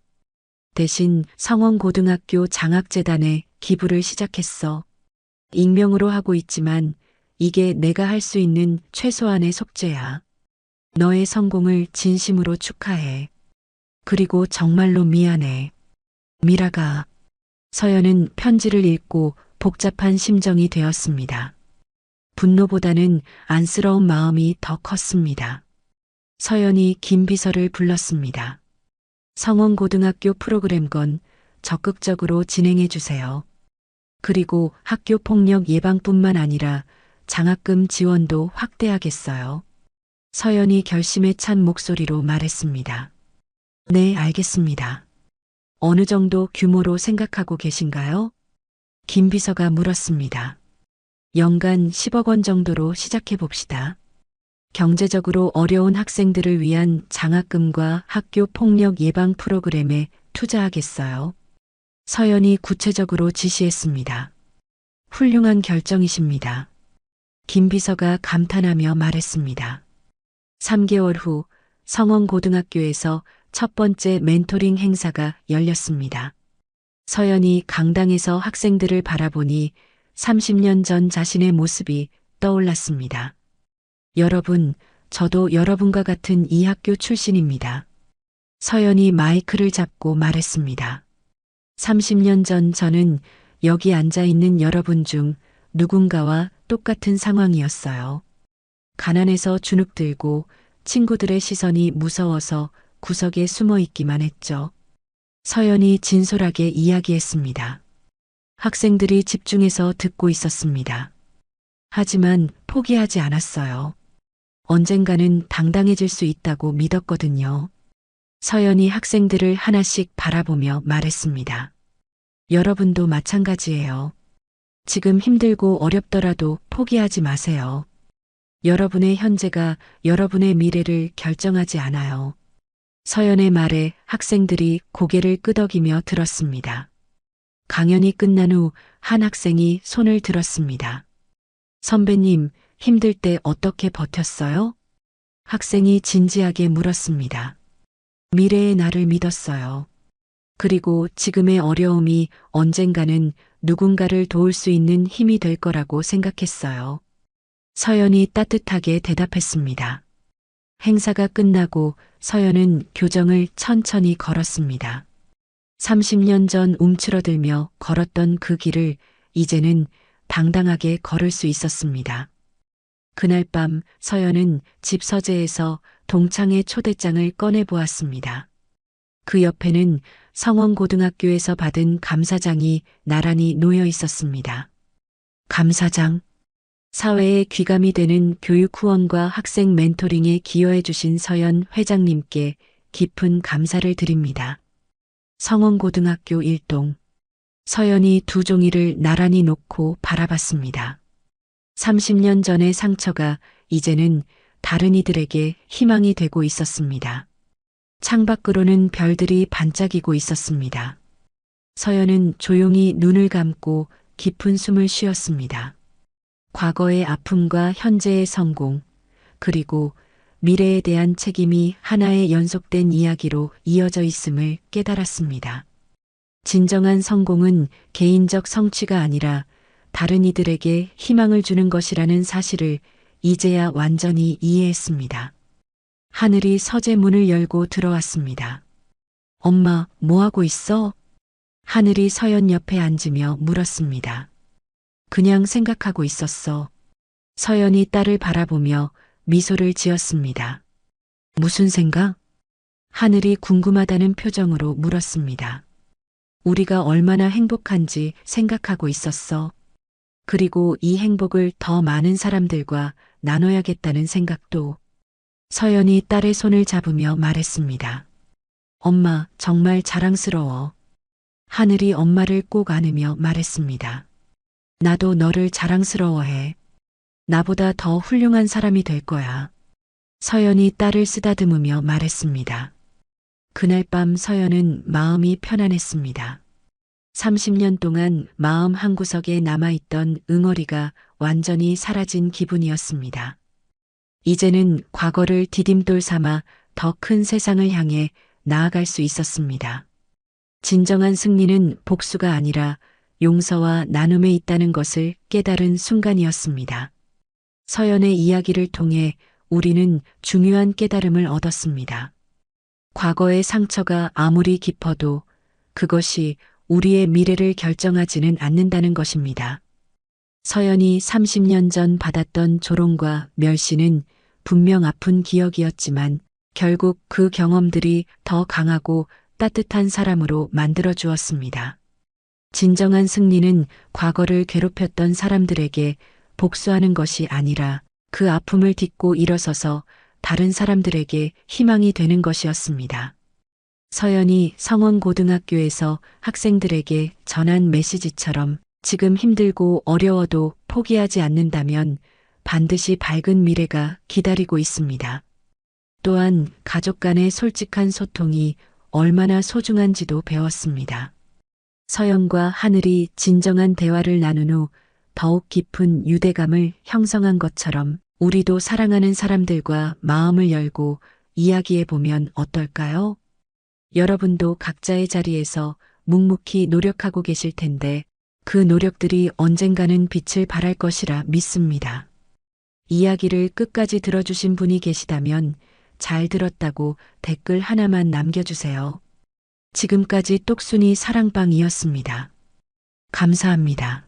대신 성원고등학교 장학재단에 기부를 시작했어. 익명으로 하고 있지만 이게 내가 할 수 있는 최소한의 속죄야. 너의 성공을 진심으로 축하해. 그리고 정말로 미안해. 미라가. 서연은 편지를 읽고 복잡한 심정이 되었습니다. 분노보다는 안쓰러운 마음이 더 컸습니다. 서연이 김 비서를 불렀습니다. 성원고등학교 프로그램건 적극적으로 진행해 주세요. 그리고 학교 폭력 예방뿐만 아니라 장학금 지원도 확대하겠어요. 서연이 결심에 찬 목소리로 말했습니다. 네, 알겠습니다. 어느 정도 규모로 생각하고 계신가요? 김 비서가 물었습니다. 연간 10억 원 정도로 시작해 봅시다. 경제적으로 어려운 학생들을 위한 장학금과 학교 폭력 예방 프로그램에 투자하겠어요. 서연이 구체적으로 지시했습니다. 훌륭한 결정이십니다. 김 비서가 감탄하며 말했습니다. 3개월 후 성원고등학교에서 첫 번째 멘토링 행사가 열렸습니다. 서연이 강당에서 학생들을 바라보니 30년 전 자신의 모습이 떠올랐습니다. 여러분, 저도 여러분과 같은 이 학교 출신입니다. 서연이 마이크를 잡고 말했습니다. 30년 전 저는 여기 앉아 있는 여러분 중 누군가와 똑같은 상황이었어요. 가난해서 주눅들고 친구들의 시선이 무서워서 구석에 숨어 있기만 했죠. 서연이 진솔하게 이야기했습니다. 학생들이 집중해서 듣고 있었습니다. 하지만 포기하지 않았어요. 언젠가는 당당해질 수 있다고 믿었거든요. 서연이 학생들을 하나씩 바라보며 말했습니다. 여러분도 마찬가지예요. 지금 힘들고 어렵더라도 포기하지 마세요. 여러분의 현재가 여러분의 미래를 결정하지 않아요. 서연의 말에 학생들이 고개를 끄덕이며 들었습니다. 강연이 끝난 후 한 학생이 손을 들었습니다. 선배님, 힘들 때 어떻게 버텼어요? 학생이 진지하게 물었습니다. 미래의 나를 믿었어요. 그리고 지금의 어려움이 언젠가는 누군가를 도울 수 있는 힘이 될 거라고 생각했어요. 서연이 따뜻하게 대답했습니다. 행사가 끝나고 서연은 교정을 천천히 걸었습니다. 30년 전 움츠러들며 걸었던 그 길을 이제는 당당하게 걸을 수 있었습니다. 그날 밤 서연은 집 서재에서 동창회 초대장을 꺼내 보았습니다. 그 옆에는 성원고등학교에서 받은 감사장이 나란히 놓여 있었습니다. 감사장. 사회에 귀감이 되는 교육 후원과 학생 멘토링에 기여해 주신 서연 회장님께 깊은 감사를 드립니다. 성원고등학교 1동. 서연이 두 종이를 나란히 놓고 바라봤습니다. 30년 전의 상처가 이제는 다른 이들에게 희망이 되고 있었습니다. 창밖으로는 별들이 반짝이고 있었습니다. 서연은 조용히 눈을 감고 깊은 숨을 쉬었습니다. 과거의 아픔과 현재의 성공, 그리고 미래에 대한 책임이 하나의 연속된 이야기로 이어져 있음을 깨달았습니다. 진정한 성공은 개인적 성취가 아니라 다른 이들에게 희망을 주는 것이라는 사실을 이제야 완전히 이해했습니다. 하늘이 서재 문을 열고 들어왔습니다. 엄마, 뭐 하고 있어? 하늘이 서연 옆에 앉으며 물었습니다. 그냥 생각하고 있었어. 서연이 딸을 바라보며 미소를 지었습니다. 무슨 생각? 하늘이 궁금하다는 표정으로 물었습니다. 우리가 얼마나 행복한지 생각하고 있었어. 그리고 이 행복을 더 많은 사람들과 나눠야겠다는 생각도. 서연이 딸의 손을 잡으며 말했습니다. 엄마, 정말 자랑스러워. 하늘이 엄마를 꼭 안으며 말했습니다. 나도 너를 자랑스러워해. 나보다 더 훌륭한 사람이 될 거야. 서연이 딸을 쓰다듬으며 말했습니다. 그날 밤 서연은 마음이 편안했습니다. 30년 동안 마음 한구석에 남아있던 응어리가 완전히 사라진 기분이었습니다. 이제는 과거를 디딤돌 삼아 더 큰 세상을 향해 나아갈 수 있었습니다. 진정한 승리는 복수가 아니라 용서와 나눔에 있다는 것을 깨달은 순간이었습니다. 서연의 이야기를 통해 우리는 중요한 깨달음을 얻었습니다. 과거의 상처가 아무리 깊어도 그것이 우리의 미래를 결정하지는 않는다는 것입니다. 서연이 30년 전 받았던 조롱과 멸시는 분명 아픈 기억이었지만 결국 그 경험들이 더 강하고 따뜻한 사람으로 만들어 주었습니다. 진정한 승리는 과거를 괴롭혔던 사람들에게 복수하는 것이 아니라 그 아픔을 딛고 일어서서 다른 사람들에게 희망이 되는 것이었습니다. 서연이 성원고등학교에서 학생들에게 전한 메시지처럼 지금 힘들고 어려워도 포기하지 않는다면 반드시 밝은 미래가 기다리고 있습니다. 또한 가족 간의 솔직한 소통이 얼마나 소중한지도 배웠습니다. 서연과 하늘이 진정한 대화를 나눈 후 더욱 깊은 유대감을 형성한 것처럼 우리도 사랑하는 사람들과 마음을 열고 이야기해보면 어떨까요? 여러분도 각자의 자리에서 묵묵히 노력하고 계실 텐데 그 노력들이 언젠가는 빛을 발할 것이라 믿습니다. 이야기를 끝까지 들어주신 분이 계시다면 잘 들었다고 댓글 하나만 남겨주세요. 지금까지 똑순이 사랑방이었습니다. 감사합니다.